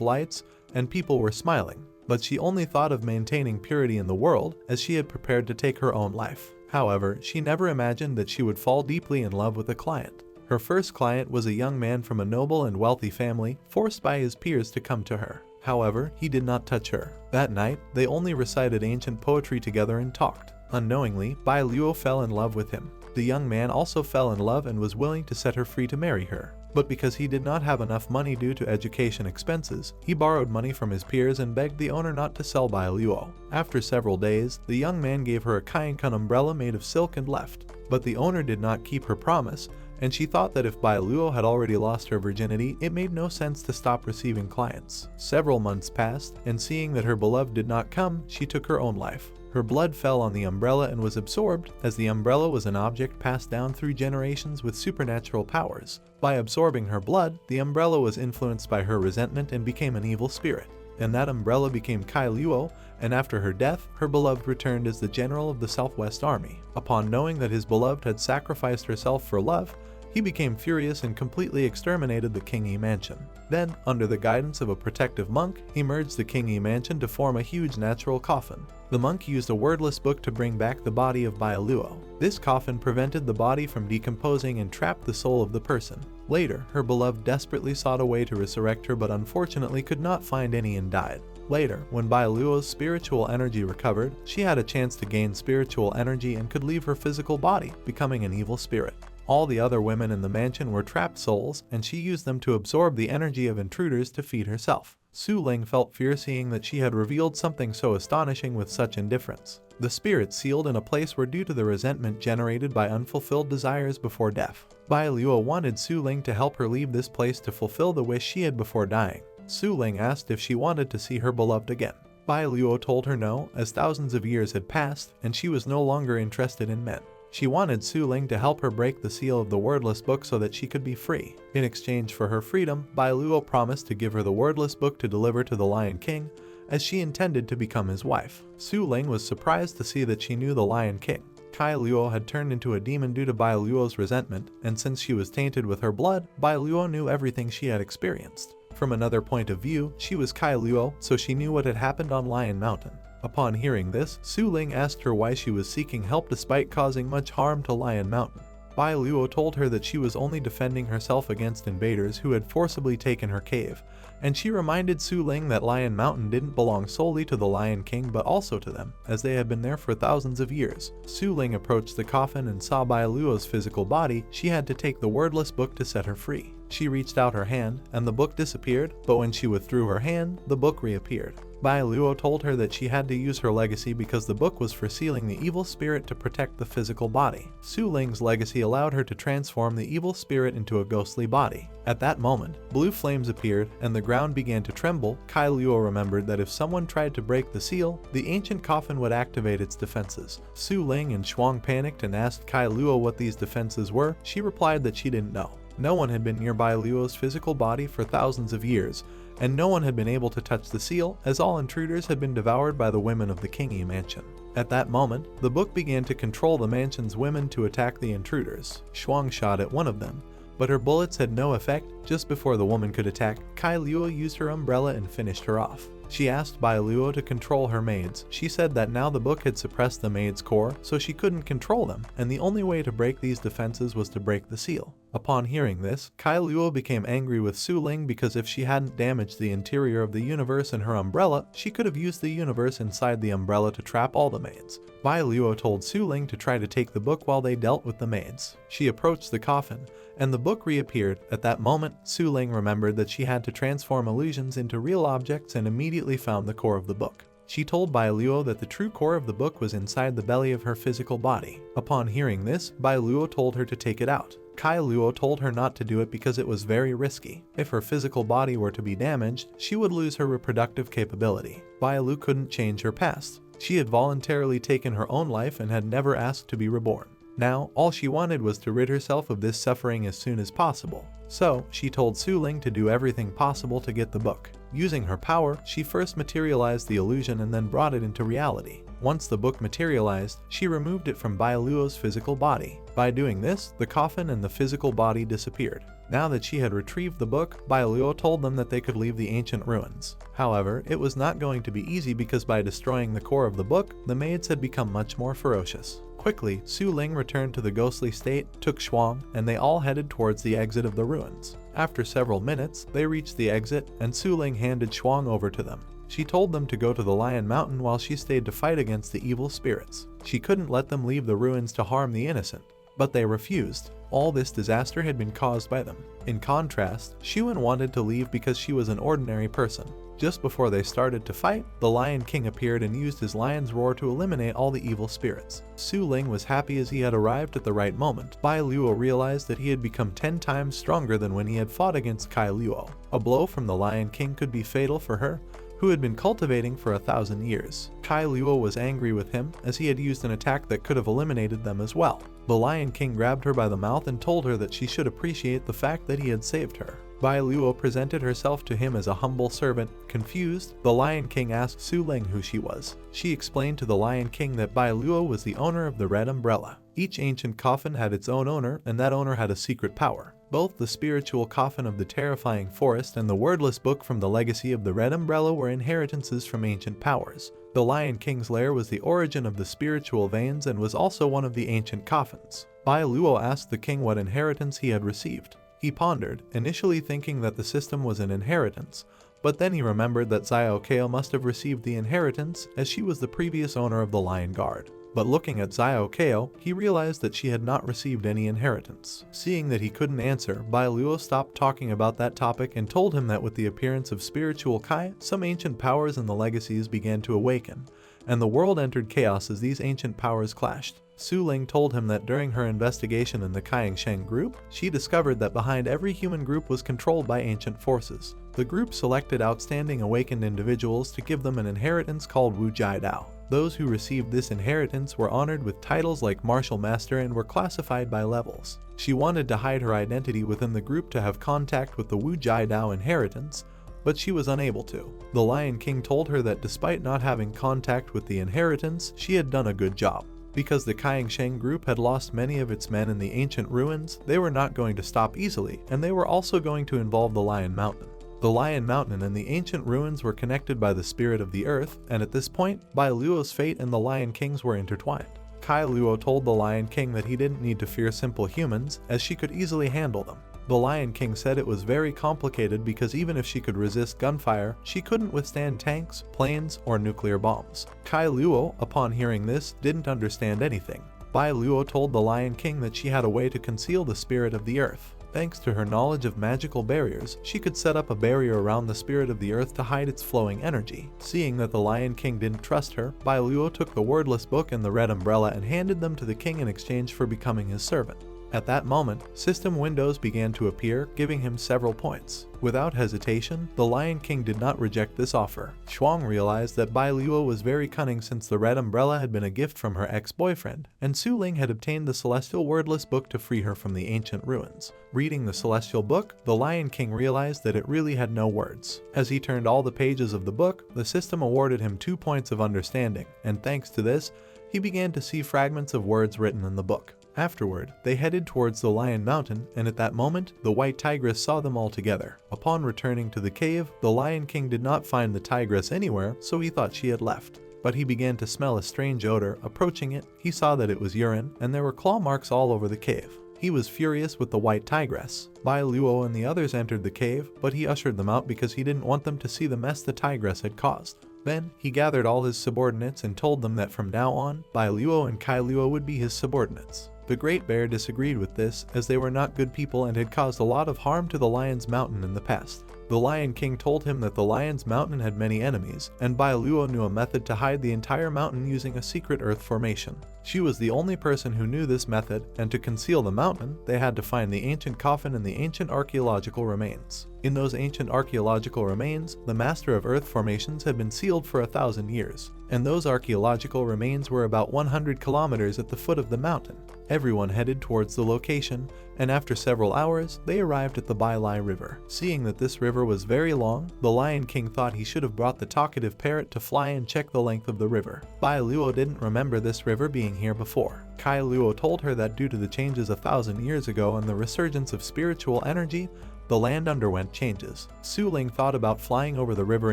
lights, and people were smiling, but she only thought of maintaining purity in the world as she had prepared to take her own life. However, she never imagined that she would fall deeply in love with a client. Her first client was a young man from a noble and wealthy family, forced by his peers to come to her. However, he did not touch her. That night, they only recited ancient poetry together and talked. Unknowingly, Bai Luo fell in love with him. The young man also fell in love and was willing to set her free to marry her. But because he did not have enough money due to education expenses, he borrowed money from his peers and begged the owner not to sell Bai Luo. After several days, the young man gave her a Kainkan umbrella made of silk and left. But the owner did not keep her promise, and she thought that if Bai Luo had already lost her virginity, it made no sense to stop receiving clients. Several months passed, and seeing that her beloved did not come, she took her own life. Her blood fell on the umbrella and was absorbed, as the umbrella was an object passed down through generations with supernatural powers. By absorbing her blood, the umbrella was influenced by her resentment and became an evil spirit. And that umbrella became Kai Luo, and after her death, her beloved returned as the general of the Southwest Army. Upon knowing that his beloved had sacrificed herself for love, he became furious and completely exterminated the Kingi mansion. Then, under the guidance of a protective monk, he merged the Kingi mansion to form a huge natural coffin. The monk used a wordless book to bring back the body of Bai Luo. This coffin prevented the body from decomposing and trapped the soul of the person. Later, her beloved desperately sought a way to resurrect her but unfortunately could not find any and died. Later, when Bai Luo's spiritual energy recovered, she had a chance to gain spiritual energy and could leave her physical body, becoming an evil spirit. All the other women in the mansion were trapped souls, and she used them to absorb the energy of intruders to feed herself. Su Ling felt fear seeing that she had revealed something so astonishing with such indifference. The spirit sealed in a place were due to the resentment generated by unfulfilled desires before death. Bai Luo wanted Su Ling to help her leave this place to fulfill the wish she had before dying. Su Ling asked if she wanted to see her beloved again. Bai Luo told her no, as thousands of years had passed, and she was no longer interested in men. She wanted Su Ling to help her break the seal of the wordless book so that she could be free. In exchange for her freedom, Bai Luo promised to give her the wordless book to deliver to the Lion King, as she intended to become his wife. Su Ling was surprised to see that she knew the Lion King. Kai Luo had turned into a demon due to Bai Luo's resentment, and since she was tainted with her blood, Bai Luo knew everything she had experienced. From another point of view, she was Kai Luo, so she knew what had happened on Lion Mountain. Upon hearing this, Su Ling asked her why she was seeking help despite causing much harm to Lion Mountain. Bai Luo told her that she was only defending herself against invaders who had forcibly taken her cave, and she reminded Su Ling that Lion Mountain didn't belong solely to the Lion King but also to them, as they had been there for thousands of years. Su Ling approached the coffin and saw Bai Luo's physical body. She had to take the wordless book to set her free. She reached out her hand, and the book disappeared, but when she withdrew her hand, the book reappeared. Bai Luo told her that she had to use her legacy because the book was for sealing the evil spirit to protect the physical body. Su Ling's legacy allowed her to transform the evil spirit into a ghostly body. At that moment, blue flames appeared and the ground began to tremble. Kai Luo remembered that if someone tried to break the seal, the ancient coffin would activate its defenses. Su Ling and Shuang panicked and asked Kai Luo what these defenses were. She replied that she didn't know. No one had been near Bai Luo's physical body for thousands of years, and no one had been able to touch the seal, as all intruders had been devoured by the women of the Kingi mansion. At that moment, the book began to control the mansion's women to attack the intruders. Shuang shot at one of them, but her bullets had no effect. Just before the woman could attack, Kai Luo used her umbrella and finished her off. She asked Bai Luo to control her maids. She said that now the book had suppressed the maids' core, so she couldn't control them, and the only way to break these defenses was to break the seal. Upon hearing this, Kai Luo became angry with Su Ling because if she hadn't damaged the interior of the universe in her umbrella, she could have used the universe inside the umbrella to trap all the maids. Bai Luo told Su Ling to try to take the book while they dealt with the maids. She approached the coffin, and the book reappeared. At that moment, Su Ling remembered that she had to transform illusions into real objects and immediately found the core of the book. She told Bai Luo that the true core of the book was inside the belly of her physical body. Upon hearing this, Bai Luo told her to take it out. Kai Luo told her not to do it because it was very risky. If her physical body were to be damaged, she would lose her reproductive capability. Bai Luo couldn't change her past. She had voluntarily taken her own life and had never asked to be reborn. Now, all she wanted was to rid herself of this suffering as soon as possible. So, she told Su Ling to do everything possible to get the book. Using her power, she first materialized the illusion and then brought it into reality. Once the book materialized, she removed it from Bai Luo's physical body. By doing this, the coffin and the physical body disappeared. Now that she had retrieved the book, Bai Luo told them that they could leave the ancient ruins. However, it was not going to be easy because by destroying the core of the book, the maids had become much more ferocious. Quickly, Su Ling returned to the ghostly state, took Shuang, and they all headed towards the exit of the ruins. After several minutes, they reached the exit, and Su Ling handed Shuang over to them. She told them to go to the Lion Mountain while she stayed to fight against the evil spirits. She couldn't let them leave the ruins to harm the innocent, but they refused. All this disaster had been caused by them. In contrast, Xuan wanted to leave because she was an ordinary person. Just before they started to fight, the Lion King appeared and used his lion's roar to eliminate all the evil spirits. Su Ling was happy as he had arrived at the right moment. Bai Luo realized that he had become 10 times stronger than when he had fought against Kai Luo. A blow from the Lion King could be fatal for her, who had been cultivating for 1,000 years. Kai Luo was angry with him as he had used an attack that could have eliminated them as well. The Lion King grabbed her by the mouth and told her that she should appreciate the fact that he had saved her. Bai Luo presented herself to him as a humble servant. Confused, the Lion King asked Su Ling who she was. She explained to the Lion King that Bai Luo was the owner of the Red Umbrella. Each ancient coffin had its own owner, and that owner had a secret power. Both the spiritual coffin of the terrifying forest and the wordless book from the legacy of the Red Umbrella were inheritances from ancient powers. The Lion King's lair was the origin of the spiritual veins and was also one of the ancient coffins. Bai Luo asked the king what inheritance he had received. He pondered, initially thinking that the system was an inheritance, but then he remembered that Xiao Kao must have received the inheritance as she was the previous owner of the Lion Guard. But looking at Xiao Kao, he realized that she had not received any inheritance. Seeing that he couldn't answer, Bai Luo stopped talking about that topic and told him that with the appearance of spiritual Kai, some ancient powers and the legacies began to awaken, and the world entered chaos as these ancient powers clashed. Su Ling told him that during her investigation in the Kaiying group, she discovered that behind every human group was controlled by ancient forces. The group selected outstanding awakened individuals to give them an inheritance called Wu Jai Dao. Those who received this inheritance were honored with titles like Martial Master and were classified by levels. She wanted to hide her identity within the group to have contact with the Wu Jai Dao inheritance, but she was unable to. The Lion King told her that despite not having contact with the inheritance, she had done a good job. Because the Kaiying group had lost many of its men in the ancient ruins, they were not going to stop easily, and they were also going to involve the Lion Mountain. The Lion Mountain and the ancient ruins were connected by the spirit of the earth, and at this point, Bai Luo's fate and the Lion King's were intertwined. Kai Luo told the Lion King that he didn't need to fear simple humans, as she could easily handle them. The Lion King said it was very complicated because even if she could resist gunfire, she couldn't withstand tanks, planes, or nuclear bombs. Kai Luo, upon hearing this, didn't understand anything. Bai Luo told the Lion King that she had a way to conceal the spirit of the earth. Thanks to her knowledge of magical barriers, she could set up a barrier around the spirit of the earth to hide its flowing energy. Seeing that the Lion King didn't trust her, Bai Luo took the wordless book and the red umbrella and handed them to the king in exchange for becoming his servant. At that moment, system windows began to appear, giving him several points. Without hesitation, the Lion King did not reject this offer. Shuang realized that Bai Luo was very cunning since the red umbrella had been a gift from her ex-boyfriend, and Su Ling had obtained the celestial wordless book to free her from the ancient ruins. Reading the celestial book, the Lion King realized that it really had no words. As he turned all the pages of the book, the system awarded him 2 points of understanding, and thanks to this, he began to see fragments of words written in the book. Afterward, they headed towards the Lion Mountain, and at that moment, the white tigress saw them all together. Upon returning to the cave, the Lion King did not find the tigress anywhere, so he thought she had left. But he began to smell a strange odor. Approaching it, he saw that it was urine, and there were claw marks all over the cave. He was furious with the white tigress. Bai Luo and the others entered the cave, but he ushered them out because he didn't want them to see the mess the tigress had caused. Then, he gathered all his subordinates and told them that from now on, Bai Luo and Kai Luo would be his subordinates. The Great Bear disagreed with this, as they were not good people and had caused a lot of harm to the Lion's Mountain in the past. The Lion King told him that the Lion's Mountain had many enemies, and Bai Luo knew a method to hide the entire mountain using a secret earth formation. She was the only person who knew this method, and to conceal the mountain, they had to find the ancient coffin and the ancient archaeological remains. In those ancient archaeological remains, the Master of Earth formations had been sealed for 1,000 years, and those archaeological remains were about 100 kilometers at the foot of the mountain. Everyone headed towards the location, and after several hours, they arrived at the Bai River. Seeing that this river was very long, the Lion King thought he should have brought the talkative parrot to fly and check the length of the river. Bai Luo didn't remember this river being here before. Kai Luo told her that due to the changes 1,000 years ago and the resurgence of spiritual energy, the land underwent changes. Su Ling thought about flying over the river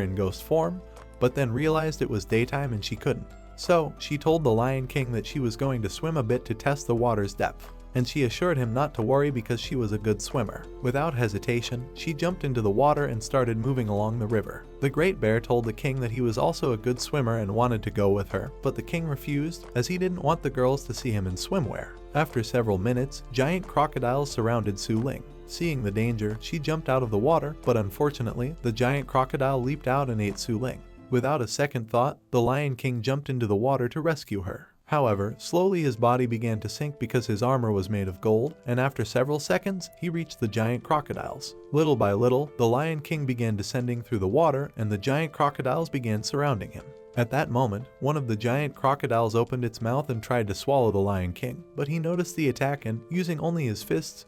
in ghost form, but then realized it was daytime and she couldn't. So, she told the Lion King that she was going to swim a bit to test the water's depth, and she assured him not to worry because she was a good swimmer. Without hesitation, she jumped into the water and started moving along the river. The Great Bear told the king that he was also a good swimmer and wanted to go with her, but the king refused as he didn't want the girls to see him in swimwear. After several minutes, giant crocodiles surrounded Su Ling. Seeing the danger, she jumped out of the water, but unfortunately, the giant crocodile leaped out and ate Su Ling. Without a second thought, the Lion King jumped into the water to rescue her. However, slowly his body began to sink because his armor was made of gold, and after several seconds, he reached the giant crocodiles. Little by little, the Lion King began descending through the water, and the giant crocodiles began surrounding him. At that moment, one of the giant crocodiles opened its mouth and tried to swallow the Lion King, but he noticed the attack and, using only his fists,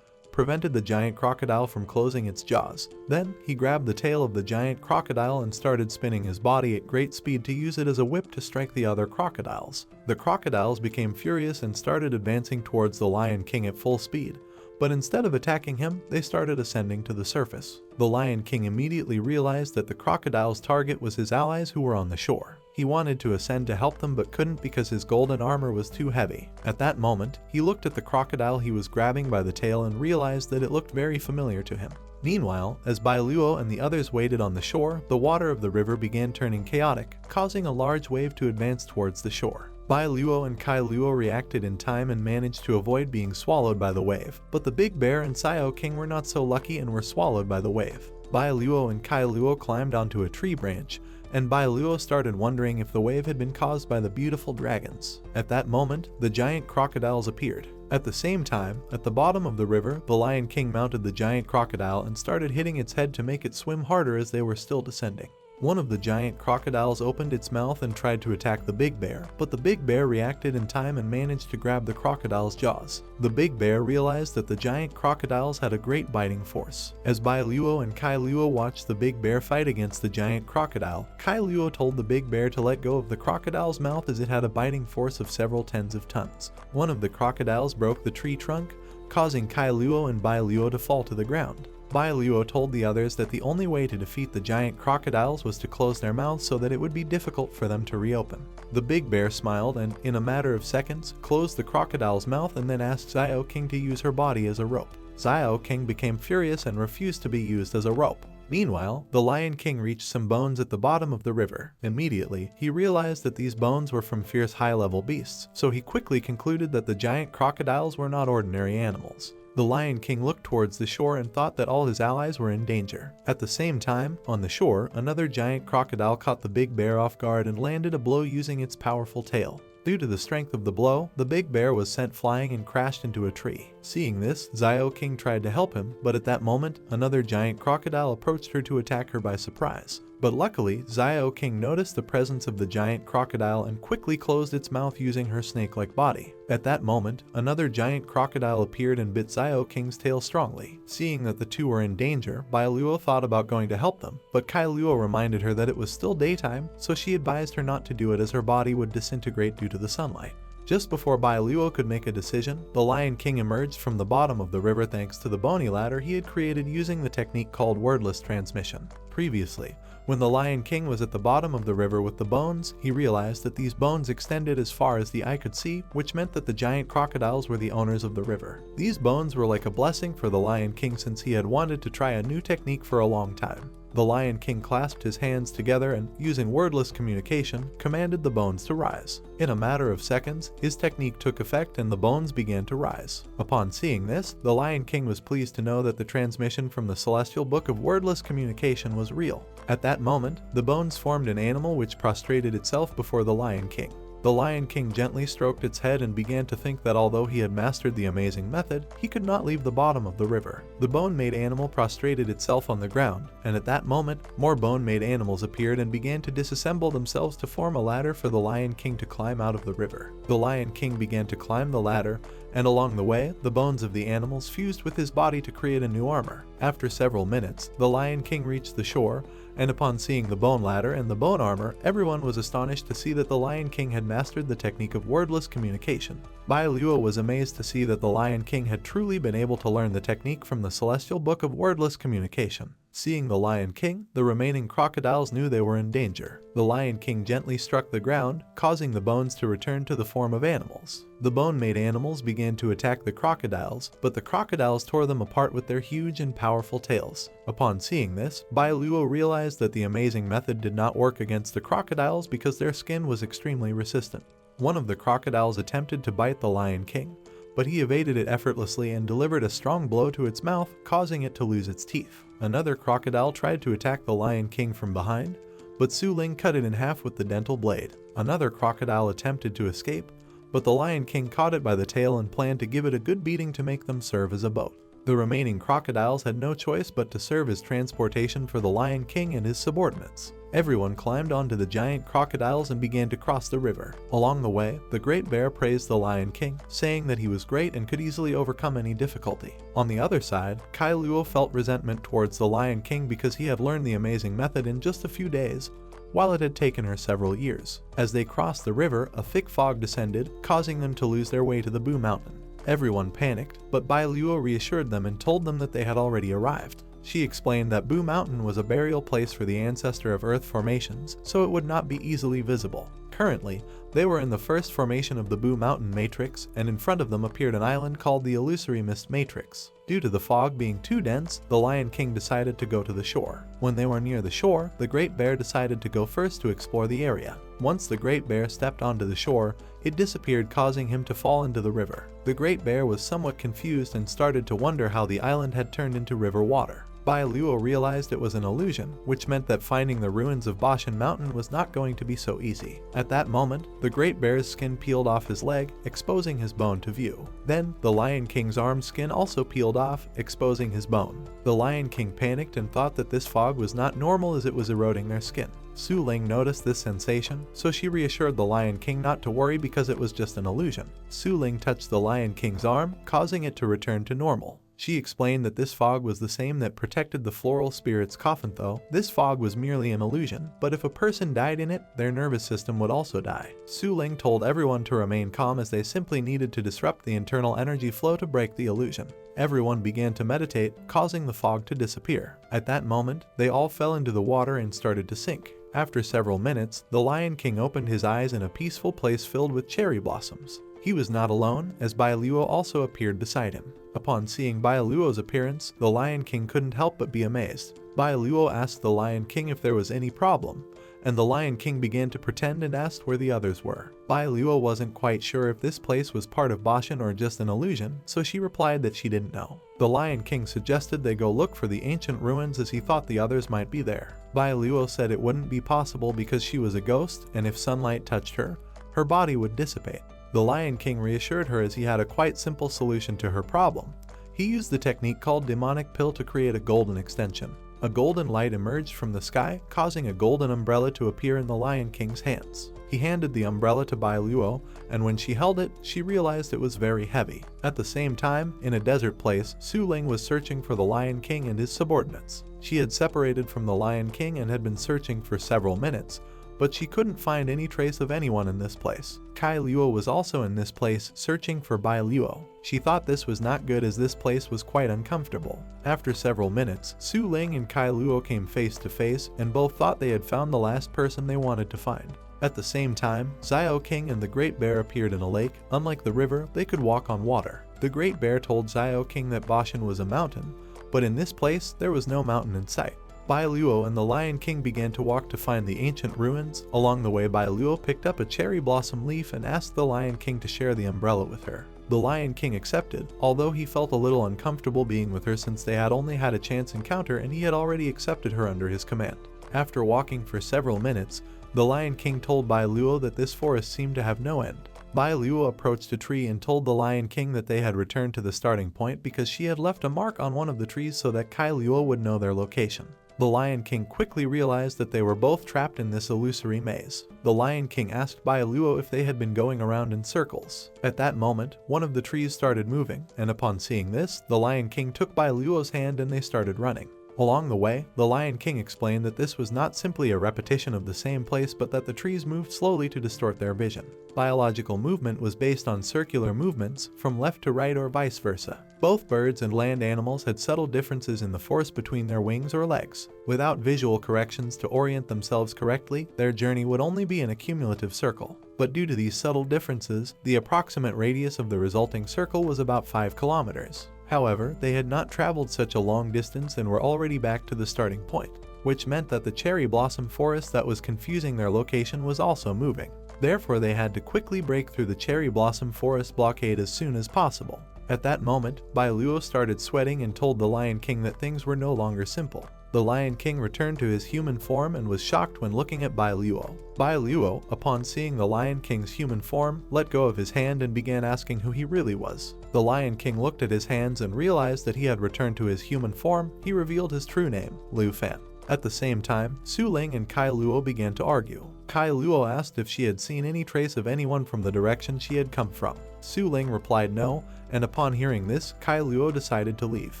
prevented the giant crocodile from closing its jaws. Then, he grabbed the tail of the giant crocodile and started spinning his body at great speed to use it as a whip to strike the other crocodiles. The crocodiles became furious and started advancing towards the Lion King at full speed, but instead of attacking him, they started ascending to the surface. The Lion King immediately realized that the crocodile's target was his allies who were on the shore. He wanted to ascend to help them but couldn't because his golden armor was too heavy. At that moment, he looked at the crocodile he was grabbing by the tail and realized that it looked very familiar to him. Meanwhile, as Bai Luo and the others waited on the shore, the water of the river began turning chaotic, causing a large wave to advance towards the shore. Bai Luo and Kai Luo reacted in time and managed to avoid being swallowed by the wave, but the Big Bear and Xiao King were not so lucky and were swallowed by the wave. Bai Luo and Kai Luo climbed onto a tree branch, and Bai Luo started wondering if the wave had been caused by the beautiful dragons. At that moment, the giant crocodiles appeared. At the same time, at the bottom of the river, the Lion King mounted the giant crocodile and started hitting its head to make it swim harder as they were still descending. One of the giant crocodiles opened its mouth and tried to attack the Big Bear, but the Big Bear reacted in time and managed to grab the crocodile's jaws. The Big Bear realized that the giant crocodiles had a great biting force. As Bai Luo and Kai Luo watched the Big Bear fight against the giant crocodile, Kai Luo told the Big Bear to let go of the crocodile's mouth as it had a biting force of several tens of tons. One of the crocodiles broke the tree trunk, causing Kai Luo and Bai Luo to fall to the ground. Bai Luo told the others that the only way to defeat the giant crocodiles was to close their mouths so that it would be difficult for them to reopen. The Big Bear smiled and, in a matter of seconds, closed the crocodile's mouth and then asked Xiao King to use her body as a rope. Xiao King became furious and refused to be used as a rope. Meanwhile, the Lion King reached some bones at the bottom of the river. Immediately, he realized that these bones were from fierce high-level beasts, so he quickly concluded that the giant crocodiles were not ordinary animals. The Lion King looked towards the shore and thought that all his allies were in danger. At the same time, on the shore, another giant crocodile caught the Big Bear off guard and landed a blow using its powerful tail. Due to the strength of the blow, the Big Bear was sent flying and crashed into a tree. Seeing this, Xiao King tried to help him, but at that moment, another giant crocodile approached her to attack her by surprise. But luckily, Xiao King noticed the presence of the giant crocodile and quickly closed its mouth using her snake-like body. At that moment, another giant crocodile appeared and bit Xiao King's tail strongly. Seeing that the two were in danger, Bai Luo thought about going to help them, but Kai Luo reminded her that it was still daytime, so she advised her not to do it as her body would disintegrate due to the sunlight. Just before Bai Luo could make a decision, the Lion King emerged from the bottom of the river thanks to the bony ladder he had created using the technique called wordless transmission. Previously, when the Lion King was at the bottom of the river with the bones, he realized that these bones extended as far as the eye could see, which meant that the giant crocodiles were the owners of the river. These bones were like a blessing for the Lion King since he had wanted to try a new technique for a long time. The Lion King clasped his hands together and, using wordless communication, commanded the bones to rise. In a matter of seconds, his technique took effect and the bones began to rise. Upon seeing this, the Lion King was pleased to know that the transmission from the celestial book of wordless communication was real. At that moment, the bones formed an animal which prostrated itself before the Lion King. The Lion King gently stroked its head and began to think that although he had mastered the amazing method, he could not leave the bottom of the river. The bone-made animal prostrated itself on the ground, and at that moment, more bone-made animals appeared and began to disassemble themselves to form a ladder for the Lion King to climb out of the river. The Lion King began to climb the ladder, and along the way, the bones of the animals fused with his body to create a new armor. After several minutes, the Lion King reached the shore, and upon seeing the bone ladder and the bone armor, everyone was astonished to see that the Lion King had mastered the technique of wordless communication. Bai Luo was amazed to see that the Lion King had truly been able to learn the technique from the celestial book of wordless communication. Seeing the Lion King, the remaining crocodiles knew they were in danger. The Lion King gently struck the ground, causing the bones to return to the form of animals. The bone-made animals began to attack the crocodiles, but the crocodiles tore them apart with their huge and powerful tails. Upon seeing this, Bai Luo realized that the amazing method did not work against the crocodiles because their skin was extremely resistant. One of the crocodiles attempted to bite the Lion King, but he evaded it effortlessly and delivered a strong blow to its mouth, causing it to lose its teeth. Another crocodile tried to attack the Lion King from behind, but Su Ling cut it in half with the dental blade. Another crocodile attempted to escape, but the Lion King caught it by the tail and planned to give it a good beating to make them serve as a boat. The remaining crocodiles had no choice but to serve as transportation for the Lion King and his subordinates. Everyone climbed onto the giant crocodiles and began to cross the river. Along the way, the Great Bear praised the Lion King, saying that he was great and could easily overcome any difficulty. On the other side, Kai Luo felt resentment towards the Lion King because he had learned the amazing method in just a few days, while it had taken her several years. As they crossed the river, a thick fog descended, causing them to lose their way to the Boo Mountain. Everyone panicked, but Bai Luo reassured them and told them that they had already arrived. She explained that Boo Mountain was a burial place for the ancestor of Earth formations, so it would not be easily visible. Currently, they were in the first formation of the Boo Mountain Matrix, and in front of them appeared an island called the Illusory Mist Matrix. Due to the fog being too dense, the Lion King decided to go to the shore. When they were near the shore, the Great Bear decided to go first to explore the area. Once the Great Bear stepped onto the shore, it disappeared, causing him to fall into the river. The Great Bear was somewhat confused and started to wonder how the island had turned into river water. Bai Luo realized it was an illusion, which meant that finding the ruins of Bashan Mountain was not going to be so easy. At that moment, the Great Bear's skin peeled off his leg, exposing his bone to view. Then, the Lion King's arm skin also peeled off, exposing his bone. The Lion King panicked and thought that this fog was not normal as it was eroding their skin. Su Ling noticed this sensation, so she reassured the Lion King not to worry because it was just an illusion. Su Ling touched the Lion King's arm, causing it to return to normal. She explained that this fog was the same that protected the floral spirit's coffin, though this fog was merely an illusion, but if a person died in it, their nervous system would also die. Su Ling told everyone to remain calm as they simply needed to disrupt the internal energy flow to break the illusion. Everyone began to meditate, causing the fog to disappear. At that moment, they all fell into the water and started to sink. After several minutes, the Lion King opened his eyes in a peaceful place filled with cherry blossoms. He was not alone, as Bai Luo also appeared beside him. Upon seeing Bai Luo's appearance, the Lion King couldn't help but be amazed. Bai Luo asked the Lion King if there was any problem, and the Lion King began to pretend and asked where the others were. Bai Luo wasn't quite sure if this place was part of Bashan or just an illusion, so she replied that she didn't know. The Lion King suggested they go look for the ancient ruins as he thought the others might be there. Bai Luo said it wouldn't be possible because she was a ghost, and if sunlight touched her, her body would dissipate. The Lion King reassured her as he had a quite simple solution to her problem. He used the technique called demonic pill to create a golden extension. A golden light emerged from the sky, causing a golden umbrella to appear in the Lion King's hands. He handed the umbrella to Bai Luo, and when she held it, she realized it was very heavy. At the same time, in a desert place, Su Ling was searching for the Lion King and his subordinates. She had separated from the Lion King and had been searching for several minutes, but she couldn't find any trace of anyone in this place. Kai Luo was also in this place searching for Bai Luo. She thought this was not good as this place was quite uncomfortable. After several minutes, Su Ling and Kai Luo came face to face and both thought they had found the last person they wanted to find. At the same time, Xiao King and the Great Bear appeared in a lake. Unlike the river, they could walk on water. The Great Bear told Xiao King that Bashan was a mountain, but in this place there was no mountain in sight. Bai Luo and the Lion King began to walk to find the ancient ruins. Along the way, Bai Luo picked up a cherry blossom leaf and asked the Lion King to share the umbrella with her. The Lion King accepted, although he felt a little uncomfortable being with her since they had only had a chance encounter and he had already accepted her under his command. After walking for several minutes, the Lion King told Bai Luo that this forest seemed to have no end. Bai Luo approached a tree and told the Lion King that they had returned to the starting point because she had left a mark on one of the trees so that Kai Luo would know their location. The Lion King quickly realized that they were both trapped in this illusory maze. The Lion King asked Bai Luo if they had been going around in circles. At that moment, one of the trees started moving, and upon seeing this, the Lion King took Bai Luo's hand and they started running. Along the way, the Lion King explained that this was not simply a repetition of the same place but that the trees moved slowly to distort their vision. Biological movement was based on circular movements from left to right or vice versa. Both birds and land animals had subtle differences in the force between their wings or legs. Without visual corrections to orient themselves correctly, their journey would only be in a cumulative circle. But due to these subtle differences, the approximate radius of the resulting circle was about 5 kilometers. However, they had not traveled such a long distance and were already back to the starting point, which meant that the cherry blossom forest that was confusing their location was also moving. Therefore, they had to quickly break through the cherry blossom forest blockade as soon as possible. At that moment, Bai Luo started sweating and told the Lion King that things were no longer simple. The Lion King returned to his human form and was shocked when looking at Bai Luo. Bai Luo, upon seeing the Lion King's human form, let go of his hand and began asking who he really was. The Lion King looked at his hands and realized that he had returned to his human form. He revealed his true name, Liu Fan. At the same time, Su Ling and Kai Luo began to argue. Kai Luo asked if she had seen any trace of anyone from the direction she had come from. Su Ling replied no, and upon hearing this, Kai Luo decided to leave.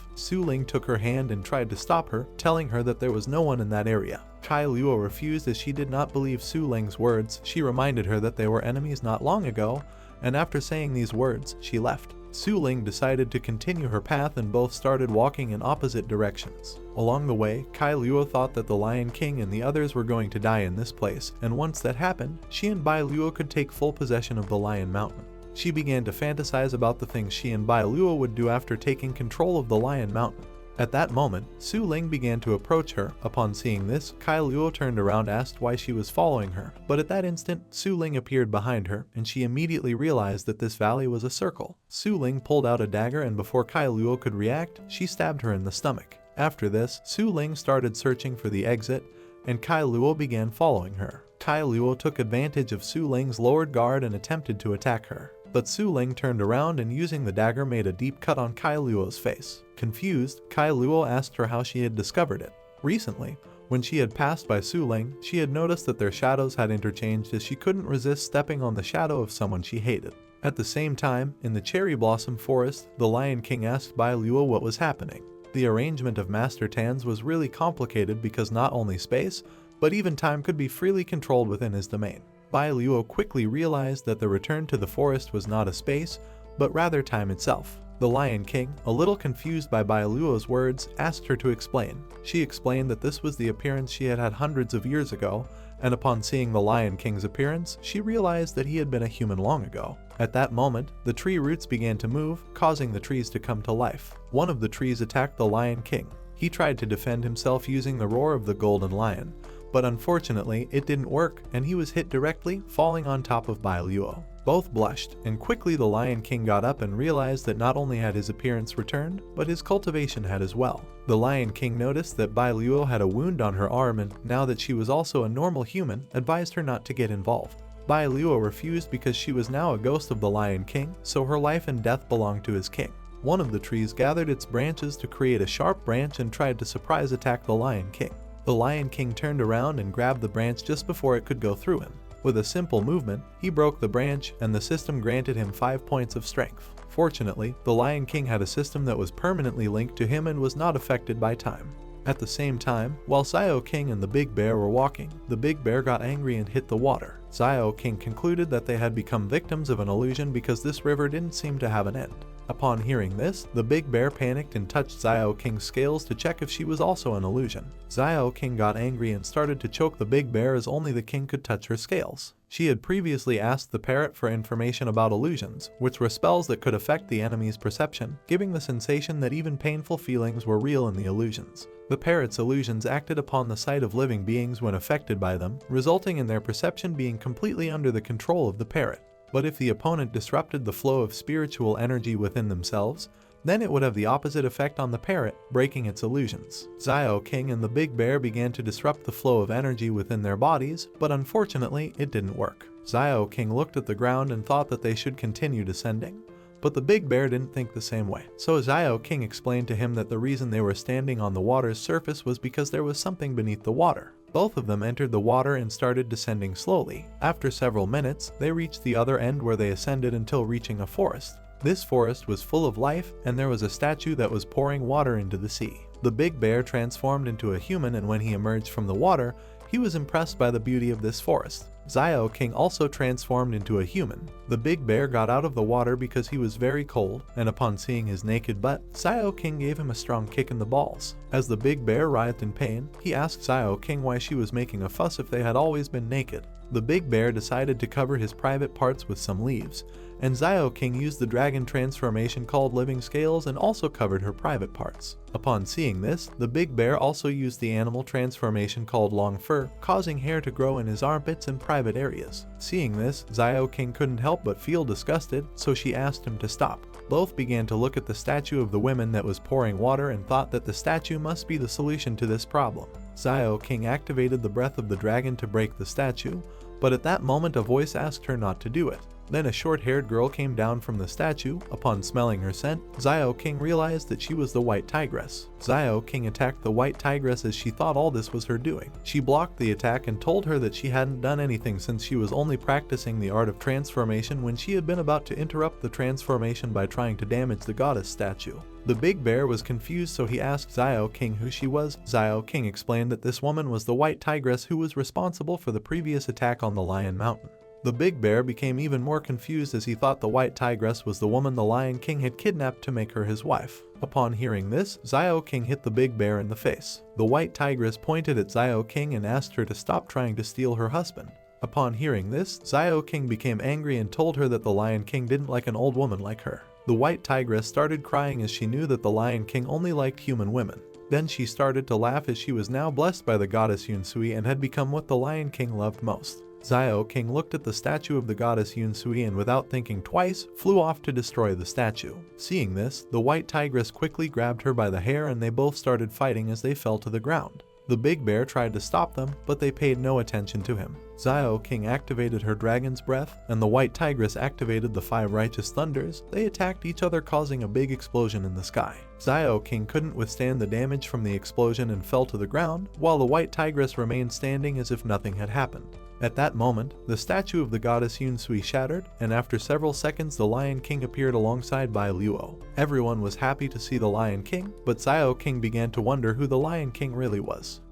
Su Ling took her hand and tried to stop her, telling her that there was no one in that area. Kai Luo refused as she did not believe Su Ling's words. She reminded her that they were enemies not long ago, and after saying these words, she left. Su Ling decided to continue her path and both started walking in opposite directions. Along the way, Kai Luo thought that the Lion King and the others were going to die in this place, and once that happened, she and Bai Luo could take full possession of the Lion Mountain. She began to fantasize about the things she and Bai Luo would do after taking control of the Lion Mountain. At that moment, Su Ling began to approach her. Upon seeing this, Kai Luo turned around and asked why she was following her, but at that instant, Su Ling appeared behind her, and she immediately realized that this valley was a circle. Su Ling pulled out a dagger and before Kai Luo could react, she stabbed her in the stomach. After this, Su Ling started searching for the exit, and Kai Luo began following her. Kai Luo took advantage of Su Ling's lowered guard and attempted to attack her. But Su Ling turned around and using the dagger made a deep cut on Kai Luo's face. Confused, Kai Luo asked her how she had discovered it. Recently, when she had passed by Su Ling, she had noticed that their shadows had interchanged as she couldn't resist stepping on the shadow of someone she hated. At the same time, in the cherry blossom forest, the Lion King asked Bai Luo what was happening. The arrangement of Master Tan's was really complicated because not only space, but even time could be freely controlled within his domain. Bai Luo quickly realized that the return to the forest was not a space, but rather time itself. The Lion King, a little confused by Bai Luo's words, asked her to explain. She explained that this was the appearance she had had hundreds of years ago, and upon seeing the Lion King's appearance, she realized that he had been a human long ago. At that moment, the tree roots began to move, causing the trees to come to life. One of the trees attacked the Lion King. He tried to defend himself using the roar of the golden lion, but unfortunately it didn't work and he was hit directly, falling on top of Bai Luo. Both blushed, and quickly the Lion King got up and realized that not only had his appearance returned, but his cultivation had as well. The Lion King noticed that Bai Luo had a wound on her arm and, now that she was also a normal human, advised her not to get involved. Bai Luo refused because she was now a ghost of the Lion King, so her life and death belonged to his king. One of the trees gathered its branches to create a sharp branch and tried to surprise attack the Lion King. The Lion King turned around and grabbed the branch just before it could go through him. With a simple movement, he broke the branch and the system granted him 5 points of strength. Fortunately, the Lion King had a system that was permanently linked to him and was not affected by time. At the same time, while Xiao King and the Big Bear were walking, the Big Bear got angry and hit the water. Xiao King concluded that they had become victims of an illusion because this river didn't seem to have an end. Upon hearing this, the Big Bear panicked and touched Xiao King's scales to check if she was also an illusion. Xiao King got angry and started to choke the Big Bear as only the king could touch her scales. She had previously asked the parrot for information about illusions, which were spells that could affect the enemy's perception, giving the sensation that even painful feelings were real in the illusions. The parrot's illusions acted upon the sight of living beings when affected by them, resulting in their perception being completely under the control of the parrot. But if the opponent disrupted the flow of spiritual energy within themselves, then it would have the opposite effect on the parrot, breaking its illusions. Xiao King and the Big Bear began to disrupt the flow of energy within their bodies, but unfortunately it didn't work. Xiao King looked at the ground and thought that they should continue descending. But the Big Bear didn't think the same way. So Xiao King explained to him that the reason they were standing on the water's surface was because there was something beneath the water. Both of them entered the water and started descending slowly. After several minutes, they reached the other end where they ascended until reaching a forest. This forest was full of life, and there was a statue that was pouring water into the sea. The Big Bear transformed into a human, and when he emerged from the water, he was impressed by the beauty of this forest. Xiao King also transformed into a human. The Big Bear got out of the water because he was very cold, and upon seeing his naked butt, Xiao King gave him a strong kick in the balls. As the Big Bear writhed in pain, he asked Xiao King why she was making a fuss if they had always been naked. The Big Bear decided to cover his private parts with some leaves, and Xiao King used the dragon transformation called Living Scales and also covered her private parts. Upon seeing this, the Big Bear also used the animal transformation called Long Fur, causing hair to grow in his armpits and private areas. Seeing this, Xiao King couldn't help but feel disgusted, so she asked him to stop. Both began to look at the statue of the woman that was pouring water and thought that the statue must be the solution to this problem. Xiao King activated the breath of the dragon to break the statue, but at that moment a voice asked her not to do it. Then a short-haired girl came down from the statue. Upon smelling her scent, Xiao King realized that she was the White Tigress. Xiao King attacked the White Tigress as she thought all this was her doing. She blocked the attack and told her that she hadn't done anything since she was only practicing the art of transformation when she had been about to interrupt the transformation by trying to damage the goddess statue. The Big Bear was confused, so he asked Xiao King who she was. Xiao King explained that this woman was the White Tigress who was responsible for the previous attack on the Lion Mountain. The Big Bear became even more confused as he thought the White Tigress was the woman the Lion King had kidnapped to make her his wife. Upon hearing this, Xiao King hit the Big Bear in the face. The White Tigress pointed at Xiao King and asked her to stop trying to steal her husband. Upon hearing this, Xiao King became angry and told her that the Lion King didn't like an old woman like her. The White Tigress started crying as she knew that the Lion King only liked human women. Then she started to laugh as she was now blessed by the goddess Yunu and had become what the Lion King loved most. Xiao King looked at the statue of the goddess Yunu and without thinking twice, flew off to destroy the statue. Seeing this, the White Tigress quickly grabbed her by the hair and they both started fighting as they fell to the ground. The Big Bear tried to stop them, but they paid no attention to him. Xiao King activated her dragon's breath, and the White Tigress activated the 5 righteous thunders. They attacked each other, causing a big explosion in the sky. Xiao King couldn't withstand the damage from the explosion and fell to the ground, while the White Tigress remained standing as if nothing had happened. At that moment, the statue of the goddess Yunu shattered, and after several seconds the Lion King appeared alongside Bai River. Everyone was happy to see the Lion King, but Xiao King began to wonder who the Lion King really was.